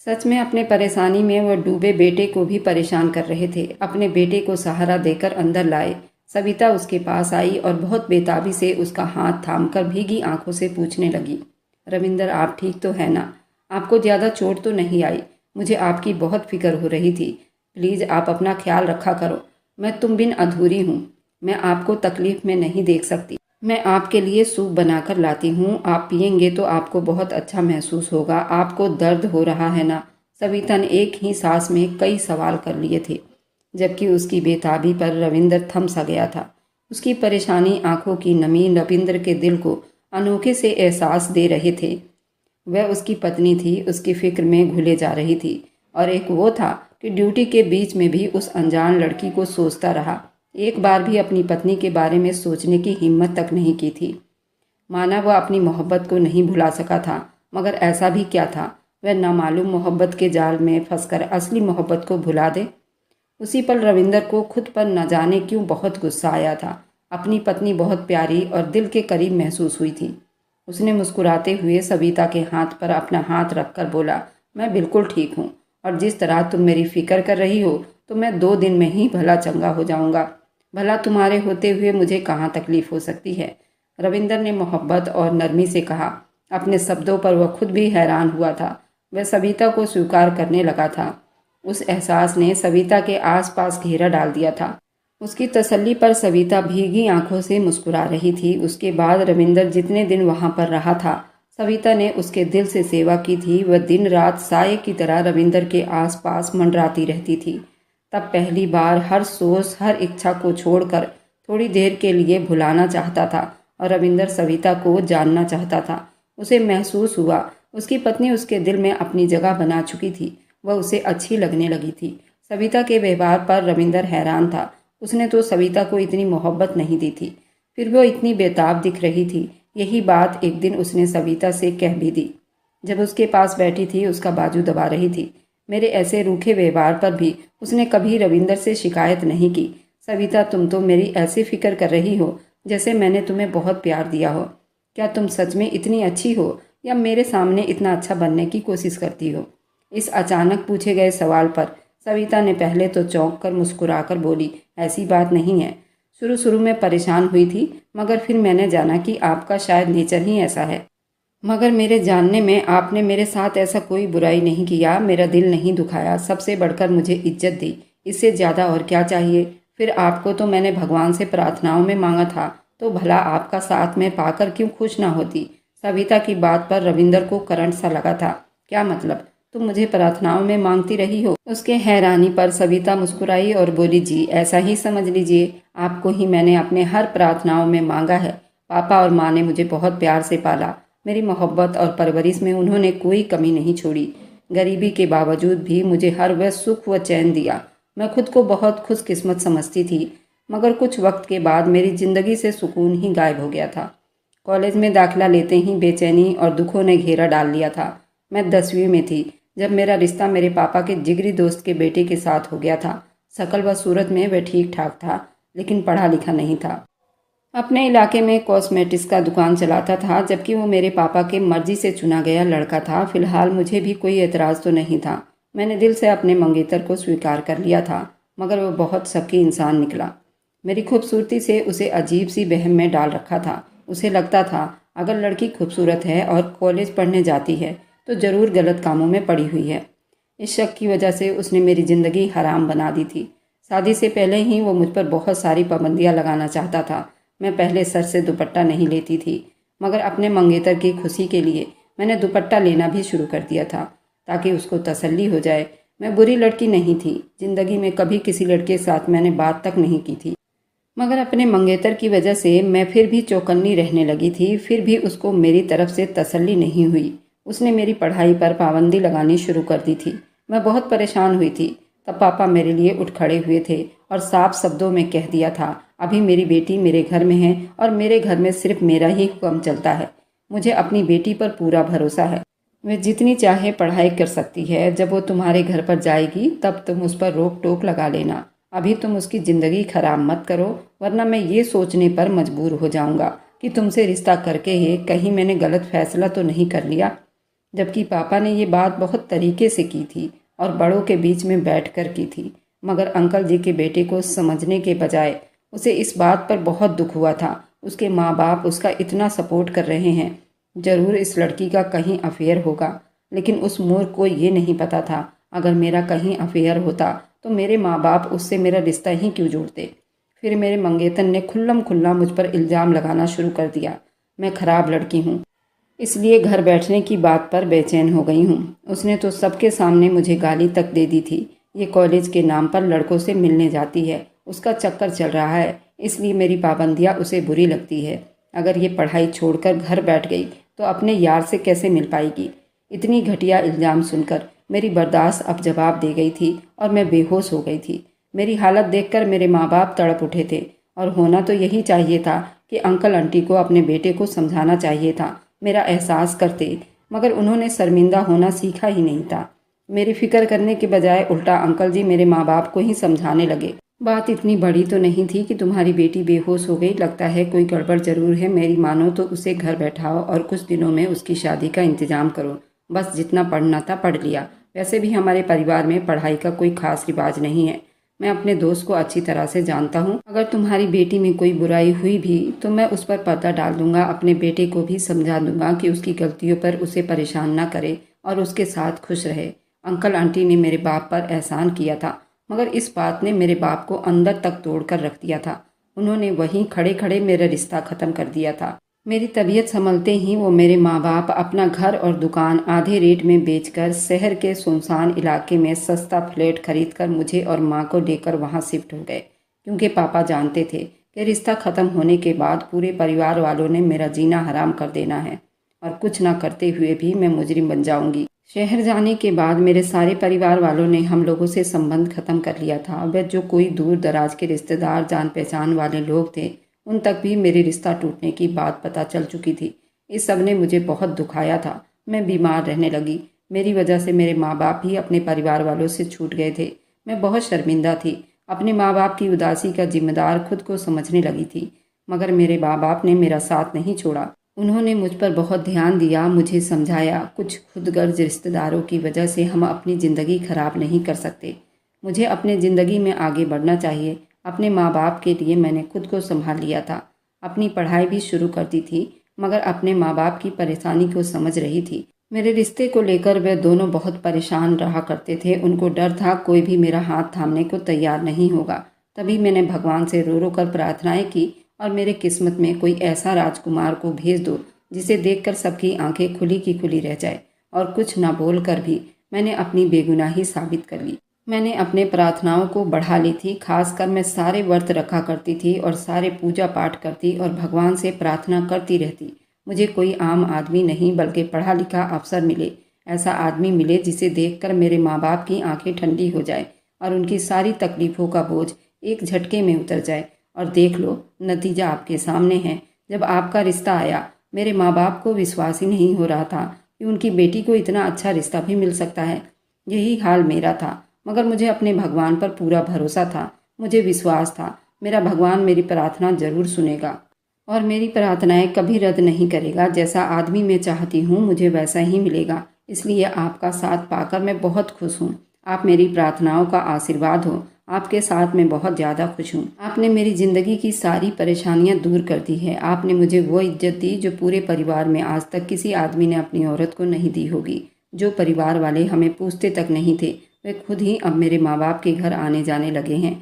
सच में अपने परेशानी में वह डूबे बेटे को भी परेशान कर रहे थे। अपने बेटे को सहारा देकर अंदर लाए। सविता उसके पास आई और बहुत बेताबी से उसका हाथ थामकर भीगी आंखों से पूछने लगी, रविंदर आप ठीक तो है ना? आपको ज़्यादा चोट तो नहीं आई? मुझे आपकी बहुत फिक्र हो रही थी। प्लीज़ आप अपना ख्याल रखा करो। मैं तुम बिन अधूरी हूँ। मैं आपको तकलीफ़ में नहीं देख सकती। मैं आपके लिए सूप बनाकर लाती हूँ, आप पियेंगे तो आपको बहुत अच्छा महसूस होगा। आपको दर्द हो रहा है ना? सविता ने एक ही सांस में कई सवाल कर लिए थे, जबकि उसकी बेताबी पर रविंदर थम सा गया था। उसकी परेशानी, आंखों की नमी रविंदर के दिल को अनोखे से एहसास दे रहे थे। वह उसकी पत्नी थी, उसकी फिक्र में घुले जा रही थी। और एक वो था कि ड्यूटी के बीच में भी उस अनजान लड़की को सोचता रहा। एक बार भी अपनी पत्नी के बारे में सोचने की हिम्मत तक नहीं की थी। माना वह अपनी मोहब्बत को नहीं भुला सका था, मगर ऐसा भी क्या था वह नामालूम मोहब्बत के जाल में फंसकर असली मोहब्बत को भुला दे। उसी पल रविंदर को खुद पर न जाने क्यों बहुत गुस्सा आया था। अपनी पत्नी बहुत प्यारी और दिल के करीब महसूस हुई थी। उसने मुस्कुराते हुए सविता के हाथ पर अपना हाथ रखकर बोला, मैं बिल्कुल ठीक हूँ, और जिस तरह तुम मेरी फिक्र कर रही हो तो मैं 2 दिन में ही भला चंगा हो जाऊँगा। भला तुम्हारे होते हुए मुझे कहाँ तकलीफ़ हो सकती है? रविंदर ने मोहब्बत और नरमी से कहा। अपने शब्दों पर वह खुद भी हैरान हुआ था। वह सविता को स्वीकार करने लगा था। उस एहसास ने सविता के आसपास घेरा डाल दिया था। उसकी तसल्ली पर सविता भीगी आंखों से मुस्कुरा रही थी। उसके बाद रविंदर जितने दिन वहां पर रहा था, सविता ने उसके दिल से सेवा की थी। वह दिन रात साये की तरह रविंदर के आसपास मंडराती रहती थी। तब पहली बार हर सोच, हर इच्छा को छोड़कर थोड़ी देर के लिए भुलाना चाहता था और रविंदर सविता को जानना चाहता था। उसे महसूस हुआ उसकी पत्नी उसके दिल में अपनी जगह बना चुकी थी। वह उसे अच्छी लगने लगी थी। सविता के व्यवहार पर रविंदर हैरान था। उसने तो सविता को इतनी मोहब्बत नहीं दी थी, फिर वो इतनी बेताब दिख रही थी। यही बात एक दिन उसने सविता से कह भी दी, जब उसके पास बैठी थी, उसका बाजू दबा रही थी। मेरे ऐसे रूखे व्यवहार पर भी उसने कभी रविंदर से शिकायत नहीं की। सविता, तुम तो मेरी ऐसी फिक्र कर रही हो जैसे मैंने तुम्हें बहुत प्यार दिया हो। क्या तुम सच में इतनी अच्छी हो या मेरे सामने इतना अच्छा बनने की कोशिश करती हो? इस अचानक पूछे गए सवाल पर सविता ने पहले तो चौंक कर मुस्कुराकर बोली, ऐसी बात नहीं है। शुरू शुरू में परेशान हुई थी, मगर फिर मैंने जाना कि आपका शायद नेचर ही ऐसा है। मगर मेरे जानने में आपने मेरे साथ ऐसा कोई बुराई नहीं किया, मेरा दिल नहीं दुखाया, सबसे बढ़कर मुझे इज्जत दी। इससे ज़्यादा और क्या चाहिए? फिर आपको तो मैंने भगवान से प्रार्थनाओं में मांगा था, तो भला आपका साथ में पाकर क्यों खुश ना होती? सविता की बात पर रविंदर को करंट सा लगा था। क्या मतलब? तुम मुझे प्रार्थनाओं में मांगती रही हो? उसके हैरानी पर सविता मुस्कुराई और बोली, जी ऐसा ही समझ लीजिए, आपको ही मैंने अपने हर प्रार्थनाओं में मांगा है। पापा और माँ ने मुझे बहुत प्यार से पाला। मेरी मोहब्बत और परवरिश में उन्होंने कोई कमी नहीं छोड़ी। गरीबी के बावजूद भी मुझे हर वह सुख व चैन दिया। मैं खुद को बहुत खुशकिस्मत समझती थी, मगर कुछ वक्त के बाद मेरी ज़िंदगी से सुकून ही गायब हो गया था। कॉलेज में दाखिला लेते ही बेचैनी और दुखों ने घेरा डाल लिया था। मैं 10वीं में थी जब मेरा रिश्ता मेरे पापा के जिगरी दोस्त के बेटे के साथ हो गया था। शकल व सूरत में वह ठीक ठाक था, लेकिन पढ़ा लिखा नहीं था। अपने इलाके में कॉस्मेटिक्स का दुकान चलाता था, जबकि वो मेरे पापा के मर्जी से चुना गया लड़का था। फिलहाल मुझे भी कोई एतराज़ तो नहीं था। मैंने दिल से अपने मंगेतर को स्वीकार कर लिया था, मगर वो बहुत शक्की इंसान निकला। मेरी खूबसूरती से उसे अजीब सी वहम में डाल रखा था। उसे लगता था अगर लड़की खूबसूरत है और कॉलेज पढ़ने जाती है तो ज़रूर गलत कामों में पड़ी हुई है। इस शक की वजह से उसने मेरी ज़िंदगी हराम बना दी थी। शादी से पहले ही वो मुझ पर बहुत सारी पाबंदियाँ लगाना चाहता था। मैं पहले सर से दुपट्टा नहीं लेती थी, मगर अपने मंगेतर की खुशी के लिए मैंने दुपट्टा लेना भी शुरू कर दिया था, ताकि उसको तसल्ली हो जाए। मैं बुरी लड़की नहीं थी। ज़िंदगी में कभी किसी लड़के के साथ मैंने बात तक नहीं की थी, मगर अपने मंगेतर की वजह से मैं फिर भी चौकन्नी रहने लगी थी। फिर भी उसको मेरी तरफ से तसल्ली नहीं हुई। उसने मेरी पढ़ाई पर पाबंदी लगानी शुरू कर दी थी। मैं बहुत परेशान हुई थी। तब पापा मेरे लिए उठ खड़े हुए थे और साफ शब्दों में कह दिया था, अभी मेरी बेटी मेरे घर में है और मेरे घर में सिर्फ मेरा ही हुक्म चलता है। मुझे अपनी बेटी पर पूरा भरोसा है। वह जितनी चाहे पढ़ाई कर सकती है। जब वो तुम्हारे घर पर जाएगी तब तुम उस पर रोक टोक लगा लेना। अभी तुम उसकी ज़िंदगी खराब मत करो, वरना मैं ये सोचने पर मजबूर हो जाऊंगा कि तुमसे रिश्ता करके ही कहीं मैंने गलत फैसला तो नहीं कर लिया। जबकि पापा ने ये बात बहुत तरीके से की थी और बड़ों के बीच में बैठकर की थी, मगर अंकल जी के बेटे को समझने के बजाय उसे इस बात पर बहुत दुख हुआ था। उसके माँ बाप उसका इतना सपोर्ट कर रहे हैं, जरूर इस लड़की का कहीं अफेयर होगा। लेकिन उस मूर्ख को ये नहीं पता था, अगर मेरा कहीं अफेयर होता तो मेरे माँ बाप उससे मेरा रिश्ता ही क्यों जोड़ते। फिर मेरे मंगेतन ने खुल्लम खुल्ला मुझ पर इल्ज़ाम लगाना शुरू कर दिया। मैं खराब लड़की हूँ, इसलिए घर बैठने की बात पर बेचैन हो गई हूँ। उसने तो सबके सामने मुझे गाली तक दे दी थी। ये कॉलेज के नाम पर लड़कों से मिलने जाती है, उसका चक्कर चल रहा है, इसलिए मेरी पाबंदियाँ उसे बुरी लगती है। अगर ये पढ़ाई छोड़कर घर बैठ गई तो अपने यार से कैसे मिल पाएगी। इतनी घटिया इल्ज़ाम सुनकर मेरी बर्दाश्त अब जवाब दे गई थी और मैं बेहोश हो गई थी। मेरी हालत देखकर मेरे माँ बाप तड़प उठे थे और होना तो यही चाहिए था कि अंकल आंटी को अपने बेटे को समझाना चाहिए था, मेरा एहसास करते, मगर उन्होंने शर्मिंदा होना सीखा ही नहीं था। मेरी फिक्र करने के बजाय उल्टा अंकल जी मेरे माँ बाप को ही समझाने लगे। बात इतनी बड़ी तो नहीं थी कि तुम्हारी बेटी बेहोश हो गई, लगता है कोई गड़बड़ जरूर है। मेरी मानो तो उसे घर बैठाओ और कुछ दिनों में उसकी शादी का इंतजाम करो। बस जितना पढ़ना था पढ़ लिया। वैसे भी हमारे परिवार में पढ़ाई का कोई खास रिवाज नहीं है। मैं अपने दोस्त को अच्छी तरह से जानता हूँ। अगर तुम्हारी बेटी में कोई बुराई हुई भी तो मैं उस पर पर्दा डाल दूंगा। अपने बेटे को भी समझा दूंगा कि उसकी गलतियों पर उसे परेशान ना करे और उसके साथ खुश रहे। अंकल आंटी ने मेरे बाप पर एहसान किया था, मगर इस बात ने मेरे बाप को अंदर तक तोड़ कर रख दिया था। उन्होंने वहीं खड़े खड़े मेरा रिश्ता ख़त्म कर दिया था। मेरी तबीयत संभलते ही वो मेरे माँ बाप अपना घर और दुकान आधे रेट में बेचकर शहर के सुनसान इलाके में सस्ता फ्लैट खरीदकर मुझे और माँ को लेकर वहाँ शिफ्ट हो गए, क्योंकि पापा जानते थे कि रिश्ता ख़त्म होने के बाद पूरे परिवार वालों ने मेरा जीना हराम कर देना है और कुछ ना करते हुए भी मैं मुजरिम बन जाऊंगी। शहर जाने के बाद मेरे सारे परिवार वालों ने हम लोगों से संबंध खत्म कर लिया था। वह जो कोई दूर दराज के रिश्तेदार जान पहचान वाले लोग थे, उन तक भी मेरे रिश्ता टूटने की बात पता चल चुकी थी। इस सब ने मुझे बहुत दुखाया था। मैं बीमार रहने लगी। मेरी वजह से मेरे माँ बाप भी अपने परिवार वालों से छूट गए थे। मैं बहुत शर्मिंदा थी। अपने माँ बाप की उदासी का जिम्मेदार खुद को समझने लगी थी, मगर मेरे माँ बाप ने मेरा साथ नहीं छोड़ा। उन्होंने मुझ पर बहुत ध्यान दिया, मुझे समझाया कुछ खुदगर्ज रिश्तेदारों की वजह से हम अपनी ज़िंदगी खराब नहीं कर सकते। मुझे अपने ज़िंदगी में आगे बढ़ना चाहिए। अपने माँ बाप के लिए मैंने खुद को संभाल लिया था। अपनी पढ़ाई भी शुरू कर दी थी, मगर अपने माँ बाप की परेशानी को समझ रही थी। मेरे रिश्ते को लेकर वे दोनों बहुत परेशान रहा करते थे। उनको डर था कोई भी मेरा हाथ थामने को तैयार नहीं होगा। तभी मैंने भगवान से रो रो कर प्रार्थनाएं की और मेरे किस्मत में कोई ऐसा राजकुमार को भेज दो जिसे देखकर सबकी आंखें खुली की खुली रह जाए। और कुछ ना बोल कर भी मैंने अपनी बेगुनाही साबित कर ली। मैंने अपने प्रार्थनाओं को बढ़ा ली थी। खासकर मैं सारे व्रत रखा करती थी और सारे पूजा पाठ करती और भगवान से प्रार्थना करती रहती। मुझे कोई आम आदमी नहीं बल्कि पढ़ा लिखा अफसर मिले, ऐसा आदमी मिले जिसे देखकर मेरे माँ बाप की आंखें ठंडी हो जाए और उनकी सारी तकलीफ़ों का बोझ एक झटके में उतर जाए। और देख लो, नतीजा आपके सामने है। जब आपका रिश्ता आया, मेरे माँ बाप को विश्वास ही नहीं हो रहा था कि उनकी बेटी को इतना अच्छा रिश्ता भी मिल सकता है। यही हाल मेरा था, मगर मुझे अपने भगवान पर पूरा भरोसा था। मुझे विश्वास था मेरा भगवान मेरी प्रार्थना जरूर सुनेगा और मेरी प्रार्थनाएं कभी रद्द नहीं करेगा। जैसा आदमी मैं चाहती हूँ मुझे वैसा ही मिलेगा। इसलिए आपका साथ पाकर मैं बहुत खुश हूँ। आप मेरी प्रार्थनाओं का आशीर्वाद हो। आपके साथ मैं बहुत ज़्यादा खुश हूँ। आपने मेरी ज़िंदगी की सारी परेशानियाँ दूर कर दी है। आपने मुझे वो इज्जत दी जो पूरे परिवार में आज तक किसी आदमी ने अपनी औरत को नहीं दी होगी। जो परिवार वाले हमें पूछते तक नहीं थे, वे खुद ही अब मेरे माँ बाप के घर आने जाने लगे हैं।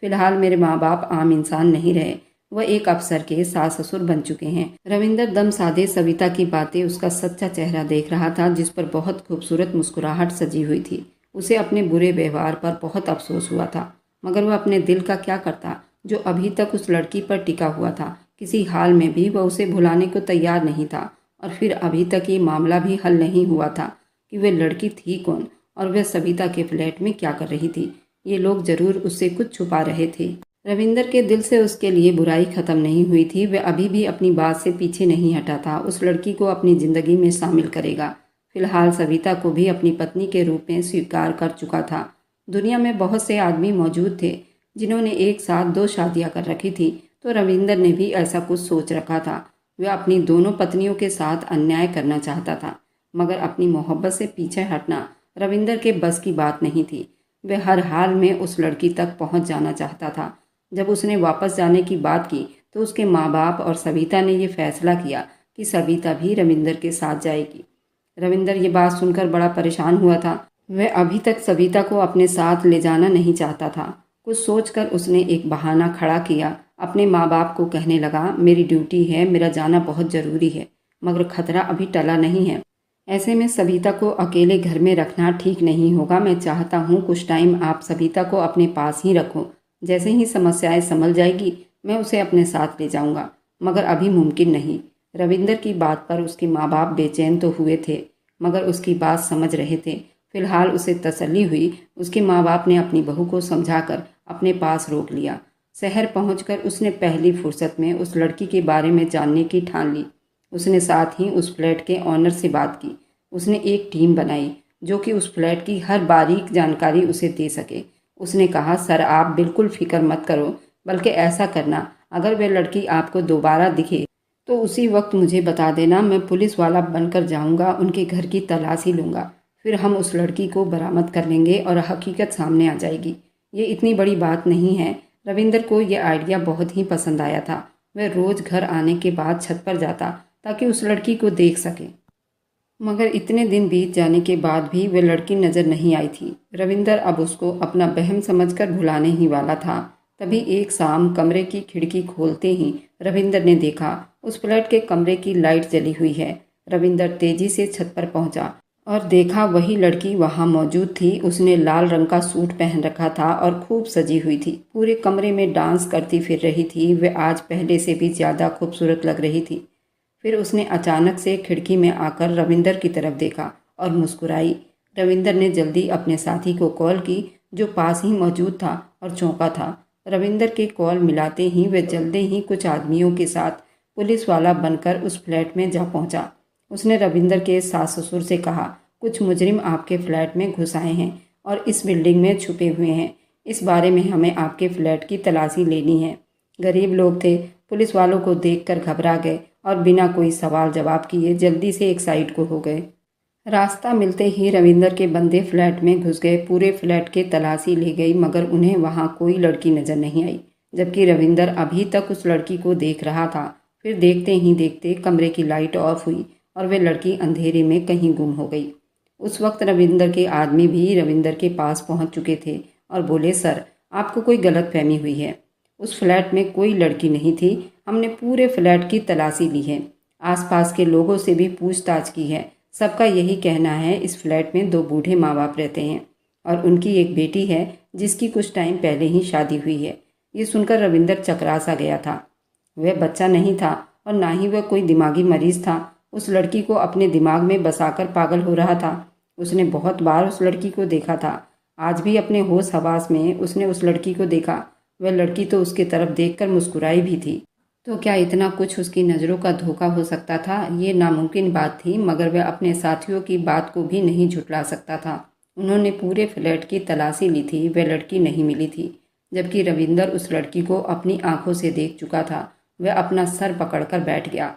फिलहाल मेरे माँ बाप आम इंसान नहीं रहे, वह एक अफसर के सास ससुर बन चुके हैं। रविंदर दम साधे सविता की बातें उसका सच्चा चेहरा देख रहा था, जिस पर बहुत खूबसूरत मुस्कुराहट सजी हुई थी। उसे अपने बुरे व्यवहार पर बहुत अफसोस हुआ था, मगर वह अपने दिल का क्या करता जो अभी तक उस लड़की पर टिका हुआ था। किसी हाल में भी वह उसे भुलाने को तैयार नहीं था। और फिर अभी तक ये मामला भी हल नहीं हुआ था कि वह लड़की थी कौन और वह सविता के फ्लैट में क्या कर रही थी। ये लोग जरूर उससे कुछ छुपा रहे थे। रविंदर के दिल से उसके लिए बुराई खत्म नहीं हुई थी। वह अभी भी अपनी बात से पीछे नहीं हटा था। उस लड़की को अपनी जिंदगी में शामिल करेगा। फिलहाल सविता को भी अपनी पत्नी के रूप में स्वीकार कर चुका था। दुनिया में बहुत से आदमी मौजूद थे जिन्होंने एक साथ 2 शादियां कर रखी थी, तो रविंदर ने भी ऐसा कुछ सोच रखा था। वह अपनी दोनों पत्नियों के साथ अन्याय करना चाहता था, मगर अपनी मोहब्बत से पीछे हटना रविंदर के बस की बात नहीं थी। वह हर हाल में उस लड़की तक पहुंच जाना चाहता था। जब उसने वापस जाने की बात की तो उसके माँ बाप और सविता ने यह फैसला किया कि सविता भी रविंदर के साथ जाएगी। रविंदर ये बात सुनकर बड़ा परेशान हुआ था। वह अभी तक सविता को अपने साथ ले जाना नहीं चाहता था। कुछ सोचकर उसने एक बहाना खड़ा किया। अपने माँ बाप को कहने लगा, मेरी ड्यूटी है, मेरा जाना बहुत ज़रूरी है, मगर खतरा अभी टला नहीं है। ऐसे में सविता को अकेले घर में रखना ठीक नहीं होगा। मैं चाहता हूँ कुछ टाइम आप सविता को अपने पास ही रखो। जैसे ही समस्याएं संभल जाएगी मैं उसे अपने साथ ले जाऊंगा, मगर अभी मुमकिन नहीं। रविंदर की बात पर उसके माँ बाप बेचैन तो हुए थे, मगर उसकी बात समझ रहे थे। फिलहाल उसे तसल्ली हुई। उसके माँ बाप ने अपनी बहू को समझाकर अपने पास रोक लिया। शहर पहुंचकर उसने पहली फुर्सत में उस लड़की के बारे में जानने की ठान ली। उसने साथ ही उस फ्लैट के ऑनर से बात की। उसने एक टीम बनाई जो कि उस फ्लैट की हर बारीक जानकारी उसे दे सके। उसने कहा, सर आप बिल्कुल फिक्र मत करो, बल्कि ऐसा करना, अगर वह लड़की आपको दोबारा दिखे तो उसी वक्त मुझे बता देना। मैं पुलिस वाला बनकर जाऊंगा, उनके घर की तलाशी लूंगा। फिर हम उस लड़की को बरामद कर लेंगे और हकीकत सामने आ जाएगी। ये इतनी बड़ी बात नहीं है। रविंदर को यह आइडिया बहुत ही पसंद आया था। वह रोज़ घर आने के बाद छत पर जाता ताकि उस लड़की को देख सके, मगर इतने दिन बीत जाने के बाद भी वह लड़की नज़र नहीं आई थी। रविंदर अब उसको अपना बहम समझकर भुलाने ही वाला था। तभी एक शाम कमरे की खिड़की खोलते ही रविंदर ने देखा उस फ्लैट के कमरे की लाइट जली हुई है। रविंदर तेजी से छत पर पहुंचा और देखा वही लड़की वहां मौजूद थी। उसने लाल रंग का सूट पहन रखा था और खूब सजी हुई थी। पूरे कमरे में डांस करती फिर रही थी। वह आज पहले से भी ज़्यादा खूबसूरत लग रही थी। फिर उसने अचानक से खिड़की में आकर रविंदर की तरफ देखा और मुस्कुराई। रविंदर ने जल्दी अपने साथी को कॉल की जो पास ही मौजूद था और चौंका था। रविंदर के कॉल मिलाते ही वह जल्दी ही कुछ आदमियों के साथ पुलिस वाला बनकर उस फ्लैट में जा पहुंचा। उसने रविंदर के सास ससुर से कहा, कुछ मुजरिम आपके फ्लैट में घुस आए हैं और इस बिल्डिंग में छुपे हुए हैं। इस बारे में हमें आपके फ्लैट की तलाशी लेनी है। गरीब लोग थे, पुलिस वालों को देखकर घबरा गए और बिना कोई सवाल जवाब किए जल्दी से एक साइड को हो गए। रास्ता मिलते ही रविंदर के बंदे फ्लैट में घुस गए। पूरे फ्लैट के तलाशी ले गई, मगर उन्हें वहां कोई लड़की नजर नहीं आई, जबकि रविंदर अभी तक उस लड़की को देख रहा था। फिर देखते ही देखते कमरे की लाइट ऑफ हुई और वह लड़की अंधेरे में कहीं गुम हो गई। उस वक्त रविंदर के आदमी भी रविंदर के पास पहुंच चुके थे और बोले, सर आपको कोई गलतफहमी हुई है। उस फ्लैट में कोई लड़की नहीं थी। हमने पूरे फ्लैट की तलाशी ली है, आसपास के लोगों से भी पूछताछ की है। सबका यही कहना है इस फ्लैट में 2 बूढ़े माँ बाप रहते हैं और उनकी एक बेटी है जिसकी कुछ टाइम पहले ही शादी हुई है। ये सुनकर रविंदर चकरा सा गया था। वह बच्चा नहीं था और ना ही वह कोई दिमागी मरीज था। उस लड़की को अपने दिमाग में बसाकर पागल हो रहा था। उसने बहुत बार उस लड़की को देखा था। आज भी अपने होश हवास में उसने उस लड़की को देखा। वह लड़की तो उसकी तरफ देखकर मुस्कुराई भी थी। तो क्या इतना कुछ उसकी नज़रों का धोखा हो सकता था? ये नामुमकिन बात थी, मगर वह अपने साथियों की बात को भी नहीं झुठला सकता था। उन्होंने पूरे फ्लैट की तलाशी ली थी, वह लड़की नहीं मिली थी, जबकि रविंदर उस लड़की को अपनी आंखों से देख चुका था। वह अपना सर पकड़कर बैठ गया।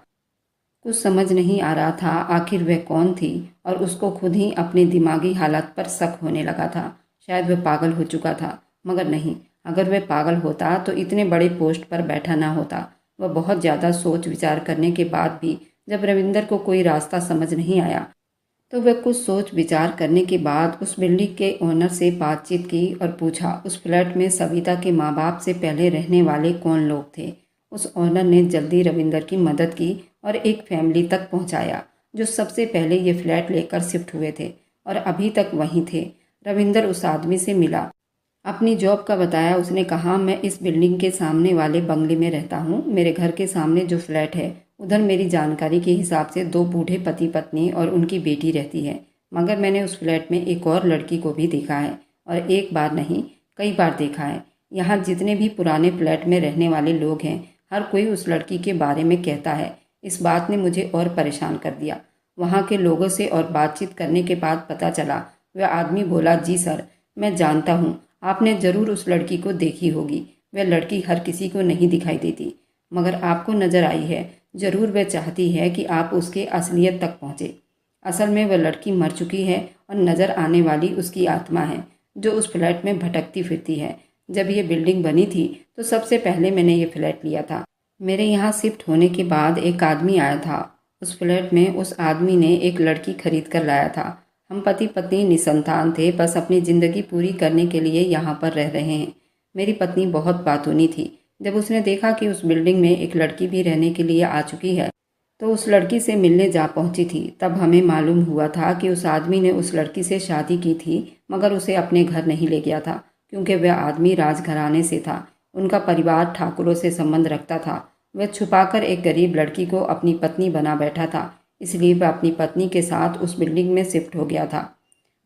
कुछ समझ नहीं आ रहा था आखिर वह कौन थी, और उसको खुद ही अपनी दिमागी हालत पर शक होने लगा था। शायद वह पागल हो चुका था, मगर नहीं, अगर वह पागल होता तो इतने बड़े पोस्ट पर बैठा ना होता। वह बहुत ज़्यादा सोच विचार करने के बाद भी जब रविंदर को कोई रास्ता समझ नहीं आया तो वह कुछ सोच विचार करने के बाद उस बिल्डिंग के ओनर से बातचीत की और पूछा उस फ्लैट में सविता के माँ बाप से पहले रहने वाले कौन लोग थे। उस ओनर ने जल्दी रविंदर की मदद की और एक फैमिली तक पहुंचाया जो सबसे पहले ये फ्लैट लेकर शिफ्ट हुए थे और अभी तक वहीं थे। रविंदर उस आदमी से मिला, अपनी जॉब का बताया। उसने कहा, मैं इस बिल्डिंग के सामने वाले बंगले में रहता हूँ। मेरे घर के सामने जो फ्लैट है उधर मेरी जानकारी के हिसाब से 2 बूढ़े पति पत्नी और उनकी बेटी रहती है, मगर मैंने उस फ्लैट में एक और लड़की को भी देखा है, और एक बार नहीं कई बार देखा है। यहाँ जितने भी पुराने फ्लैट में रहने वाले लोग हैं, हर कोई उस लड़की के बारे में कहता है। इस बात ने मुझे और परेशान कर दिया। वहाँ के लोगों से और बातचीत करने के बाद पता चला, वह आदमी बोला, जी सर, मैं जानता हूँ, आपने ज़रूर उस लड़की को देखी होगी। वह लड़की हर किसी को नहीं दिखाई देती, मगर आपको नज़र आई है। ज़रूर वह चाहती है कि आप उसके असलियत तक पहुँचे। असल में वह लड़की मर चुकी है और नज़र आने वाली उसकी आत्मा है, जो उस फ्लैट में भटकती फिरती है। जब ये बिल्डिंग बनी थी तो सबसे पहले मैंने ये फ्लैट लिया था। मेरे यहाँ शिफ्ट होने के बाद एक आदमी आया था। उस फ्लैट में उस आदमी ने एक लड़की खरीद कर लाया था। हम पति पत्नी निसंतान थे, बस अपनी ज़िंदगी पूरी करने के लिए यहाँ पर रह रहे हैं। मेरी पत्नी बहुत बातूनी थी। जब उसने देखा कि उस बिल्डिंग में एक लड़की भी रहने के लिए आ चुकी है, तो उस लड़की से मिलने जा पहुंची थी। तब हमें मालूम हुआ था कि उस आदमी ने उस लड़की से शादी की थी, मगर उसे अपने घर नहीं ले गया था, क्योंकि वह आदमी राजघराने से था। उनका परिवार ठाकुरों से संबंध रखता था। वह छुपाकर एक गरीब लड़की को अपनी पत्नी बना बैठा था, इसलिए वह अपनी पत्नी के साथ उस बिल्डिंग में शिफ्ट हो गया था।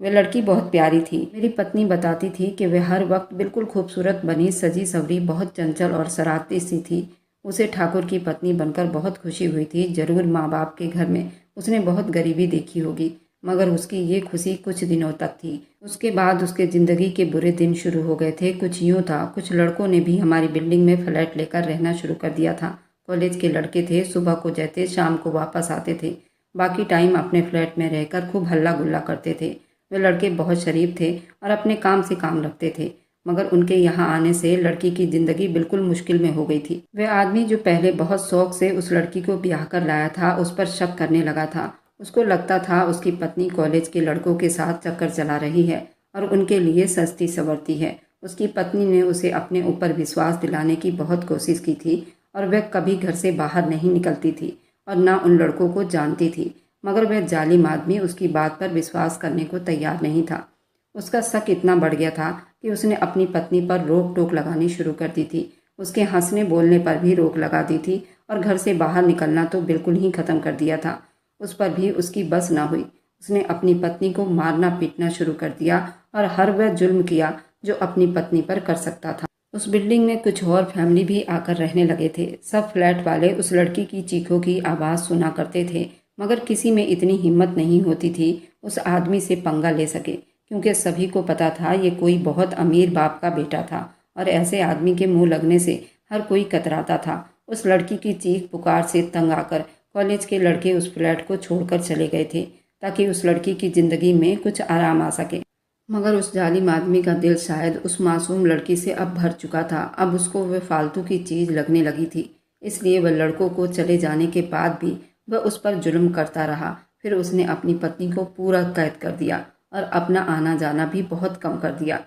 वह लड़की बहुत प्यारी थी। मेरी पत्नी बताती थी कि वह हर वक्त बिल्कुल खूबसूरत बनी सजी सवरी, बहुत चंचल और शरारती सी थी। उसे ठाकुर की पत्नी बनकर बहुत खुशी हुई थी। जरूर माँ बाप के घर में उसने बहुत गरीबी देखी होगी, मगर उसकी ये खुशी कुछ दिनों तक थी। उसके बाद उसके ज़िंदगी के बुरे दिन शुरू हो गए थे। कुछ यूँ था, कुछ लड़कों ने भी हमारी बिल्डिंग में फ्लैट लेकर रहना शुरू कर दिया था। कॉलेज के लड़के थे, सुबह को जाते शाम को वापस आते थे। बाकी टाइम अपने फ्लैट में रहकर खूब हल्ला गुल्ला करते थे। वे लड़के बहुत शरीफ थे और अपने काम से काम रखते थे, मगर उनके यहाँ आने से लड़की की ज़िंदगी बिल्कुल मुश्किल में हो गई थी। वह आदमी जो पहले बहुत शौक से उस लड़की को ब्याह कर लाया था, उस पर शक करने लगा था। उसको लगता था उसकी पत्नी कॉलेज के लड़कों के साथ चक्कर चला रही है और उनके लिए सस्ती संवरती है। उसकी पत्नी ने उसे अपने ऊपर विश्वास दिलाने की बहुत कोशिश की थी और वह कभी घर से बाहर नहीं निकलती थी और न उन लड़कों को जानती थी, मगर वह जालिम आदमी उसकी बात पर विश्वास करने को तैयार नहीं था। उसका शक इतना बढ़ गया था कि उसने अपनी पत्नी पर रोक टोक लगानी शुरू कर दी थी। उसके हंसने बोलने पर भी रोक लगा दी थी और घर से बाहर निकलना तो बिल्कुल ही ख़त्म कर दिया था। उस पर भी उसकी बस ना हुई। उसने अपनी पत्नी को मारना पीटना शुरू कर दिया और हर वह जुल्म किया जो अपनी पत्नी पर कर सकता था। उस बिल्डिंग में कुछ और फैमिली भी आकर रहने लगे थे। सब फ्लैट वाले उस लड़की की चीखों की आवाज़ सुना करते थे, मगर किसी में इतनी हिम्मत नहीं होती थी उस आदमी से पंगा ले सके, क्योंकि सभी को पता था ये कोई बहुत अमीर बाप का बेटा था और ऐसे आदमी के मुंह लगने से हर कोई कतराता था। उस लड़की की चीख पुकार से तंग आकर कॉलेज के लड़के उस फ्लैट को छोड़कर चले गए थे, ताकि उस लड़की की ज़िंदगी में कुछ आराम आ सके। मगर उस जालिम आदमी का दिल शायद उस मासूम लड़की से अब भर चुका था। अब उसको वह फालतू की चीज़ लगने लगी थी, इसलिए वह लड़कों को चले जाने के बाद भी वह उस पर जुल्म करता रहा। फिर उसने अपनी पत्नी को पूरा कैद कर दिया और अपना आना जाना भी बहुत कम कर दिया।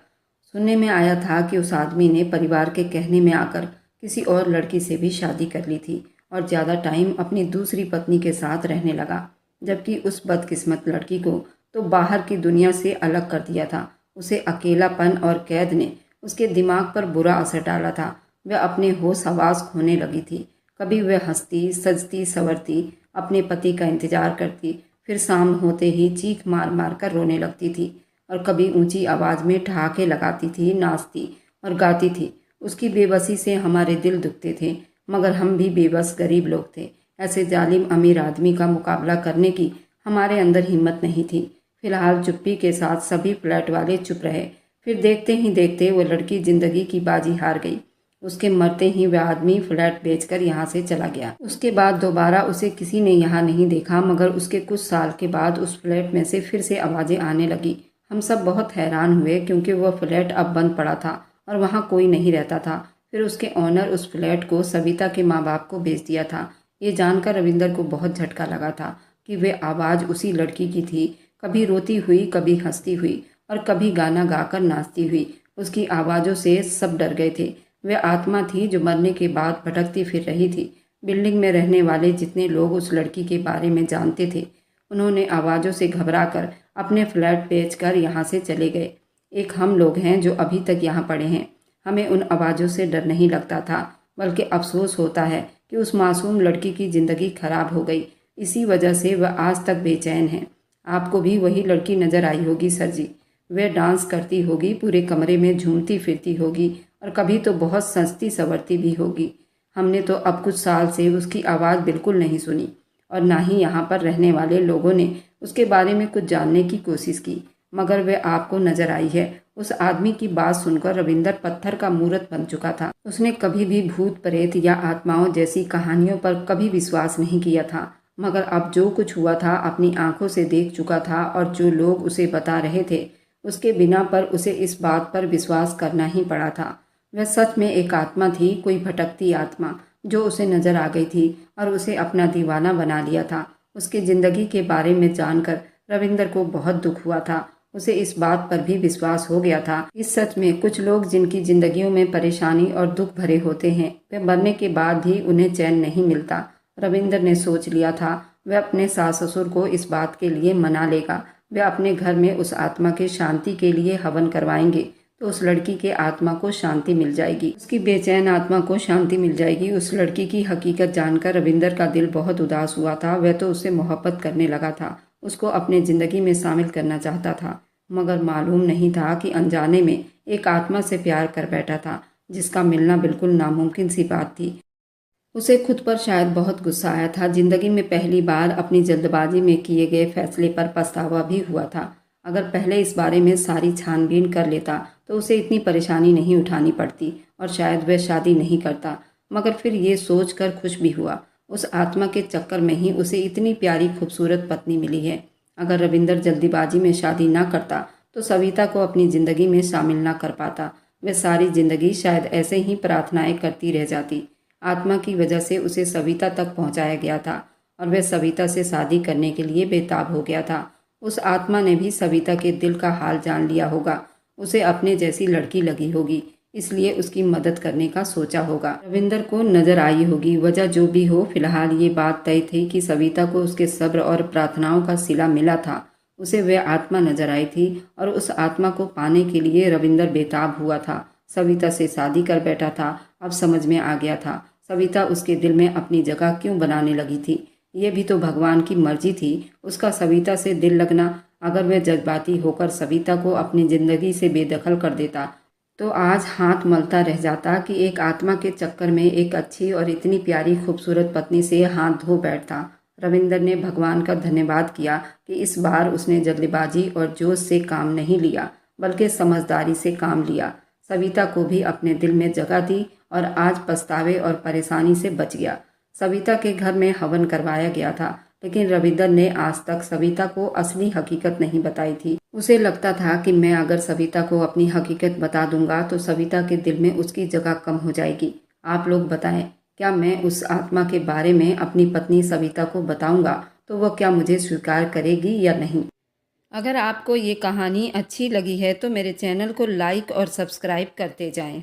सुनने में आया था कि उस आदमी ने परिवार के कहने में आकर किसी और लड़की से भी शादी कर ली थी और ज़्यादा टाइम अपनी दूसरी पत्नी के साथ रहने लगा, जबकि उस बदकिस्मत लड़की को तो बाहर की दुनिया से अलग कर दिया था। उसे अकेलापन और कैद ने उसके दिमाग पर बुरा असर डाला था। वह अपने होश हवास खोने लगी थी। कभी वह हंसती सजती संवरती अपने पति का इंतजार करती, फिर शाम होते ही चीख मार मार कर रोने लगती थी और कभी ऊंची आवाज़ में ठहाके लगाती थी, नाचती और गाती थी। उसकी बेबसी से हमारे दिल दुखते थे, मगर हम भी बेबस गरीब लोग थे। ऐसे जालिम अमीर आदमी का मुकाबला करने की हमारे अंदर हिम्मत नहीं थी। फिलहाल चुप्पी के साथ सभी फ्लैट वाले चुप रहे। फिर देखते ही देखते वो लड़की ज़िंदगी की बाजी हार गई। उसके मरते ही वह आदमी फ्लैट बेचकर यहाँ से चला गया। उसके बाद दोबारा उसे किसी ने यहाँ नहीं देखा, मगर उसके कुछ साल के बाद उस फ्लैट में से फिर से आवाज़ें आने लगी। हम सब बहुत हैरान हुए, क्योंकि वह फ्लैट अब बंद पड़ा था और वहाँ कोई नहीं रहता था। फिर उसके ऑनर उस फ्लैट को सविता के माँ बाप को बेच दिया था। ये जानकर रविंदर को बहुत झटका लगा था कि वे आवाज़ उसी लड़की की थी, कभी रोती हुई, कभी हंसती हुई और कभी गाना गाकर नाचती हुई। उसकी आवाज़ों से सब डर गए थे। वह आत्मा थी जो मरने के बाद भटकती फिर रही थी। बिल्डिंग में रहने वाले जितने लोग उस लड़की के बारे में जानते थे, उन्होंने आवाज़ों से घबराकर अपने फ्लैट बेचकर यहाँ से चले गए। एक हम लोग हैं जो अभी तक यहाँ पड़े हैं। हमें उन आवाज़ों से डर नहीं लगता था, बल्कि अफसोस होता है कि उस मासूम लड़की की ज़िंदगी खराब हो गई। इसी वजह से वह आज तक बेचैन है। आपको भी वही लड़की नज़र आई होगी सर जी। वह डांस करती होगी, पूरे कमरे में झूमती फिरती होगी और कभी तो बहुत सजती संवरती भी होगी। हमने तो अब कुछ साल से उसकी आवाज़ बिल्कुल नहीं सुनी और ना ही यहाँ पर रहने वाले लोगों ने उसके बारे में कुछ जानने की कोशिश की, मगर वह आपको नजर आई है। उस आदमी की बात सुनकर रविंदर पत्थर का मूर्त बन चुका था। उसने कभी भी भूत प्रेत या आत्माओं जैसी कहानियों पर कभी विश्वास नहीं किया था, मगर अब जो कुछ हुआ था अपनी आंखों से देख चुका था और जो लोग उसे बता रहे थे उसके बिना पर उसे इस बात पर विश्वास करना ही पड़ा था। वह सच में एक आत्मा थी, कोई भटकती आत्मा जो उसे नजर आ गई थी और उसे अपना दीवाना बना लिया था। उसकी जिंदगी के बारे में जानकर रविंदर को बहुत दुख हुआ था। उसे इस बात पर भी विश्वास हो गया था कि सच में कुछ लोग जिनकी जिंदगियों में परेशानी और दुख भरे होते हैं, वे मरने के बाद भी उन्हें चैन नहीं मिलता। रविंदर ने सोच लिया था वह अपने सास ससुर को इस बात के लिए मना लेगा। वे अपने घर में उस आत्मा के शांति के लिए हवन करवाएंगे तो उस लड़की के आत्मा को शांति मिल जाएगी, उसकी बेचैन आत्मा को शांति मिल जाएगी। उस लड़की की हकीकत जानकर रविंदर का दिल बहुत उदास हुआ था। वह तो उससे मोहब्बत करने लगा था, उसको अपने ज़िंदगी में शामिल करना चाहता था, मगर मालूम नहीं था कि अनजाने में एक आत्मा से प्यार कर बैठा था जिसका मिलना बिल्कुल नामुमकिन सी बात थी। उसे खुद पर शायद बहुत गुस्सा आया था। जिंदगी में पहली बार अपनी जल्दबाजी में किए गए फैसले पर पछतावा भी हुआ था। अगर पहले इस बारे में सारी छानबीन कर लेता तो उसे इतनी परेशानी नहीं उठानी पड़ती और शायद वह शादी नहीं करता। मगर फिर ये सोच कर खुश भी हुआ, उस आत्मा के चक्कर में ही उसे इतनी प्यारी खूबसूरत पत्नी मिली है। अगर रविंदर जल्दीबाजी में शादी ना करता तो सविता को अपनी ज़िंदगी में शामिल ना कर पाता। वह सारी ज़िंदगी शायद ऐसे ही प्रार्थनाएं करती रह जाती। आत्मा की वजह से उसे सविता तक पहुंचाया गया था और वह सविता से शादी करने के लिए बेताब हो गया था। उस आत्मा ने भी सविता के दिल का हाल जान लिया होगा, उसे अपने जैसी लड़की लगी होगी, इसलिए उसकी मदद करने का सोचा होगा। रविंदर को नजर आई होगी। वजह जो भी हो, फिलहाल ये बात तय थी कि सविता को उसके सब्र और प्रार्थनाओं का सिला मिला था। उसे वह आत्मा नजर आई थी और उस आत्मा को पाने के लिए रविंदर बेताब हुआ था। सविता से शादी कर बैठा था। अब समझ में आ गया था सविता उसके दिल में अपनी जगह क्यों बनाने लगी थी। ये भी तो भगवान की मर्जी थी, उसका सविता से दिल लगना। अगर वह जज्बाती होकर सविता को अपनी जिंदगी से बेदखल कर देता तो आज हाथ मलता रह जाता कि एक आत्मा के चक्कर में एक अच्छी और इतनी प्यारी खूबसूरत पत्नी से हाथ धो बैठता। रविंदर ने भगवान का धन्यवाद किया कि इस बार उसने जल्दबाजी और जोश से काम नहीं लिया, बल्कि समझदारी से काम लिया। सविता को भी अपने दिल में जगह दी और आज पछतावे और परेशानी से बच गया। सविता के घर में हवन करवाया गया था, लेकिन रविंदर ने आज तक सविता को असली हकीकत नहीं बताई थी। उसे लगता था कि मैं अगर सविता को अपनी हकीकत बता दूंगा तो सविता के दिल में उसकी जगह कम हो जाएगी। आप लोग बताएं, क्या मैं उस आत्मा के बारे में अपनी पत्नी सविता को बताऊंगा तो वह क्या मुझे स्वीकार करेगी या नहीं? अगर आपको ये कहानी अच्छी लगी है तो मेरे चैनल को लाइक और सब्सक्राइब करते जाएं।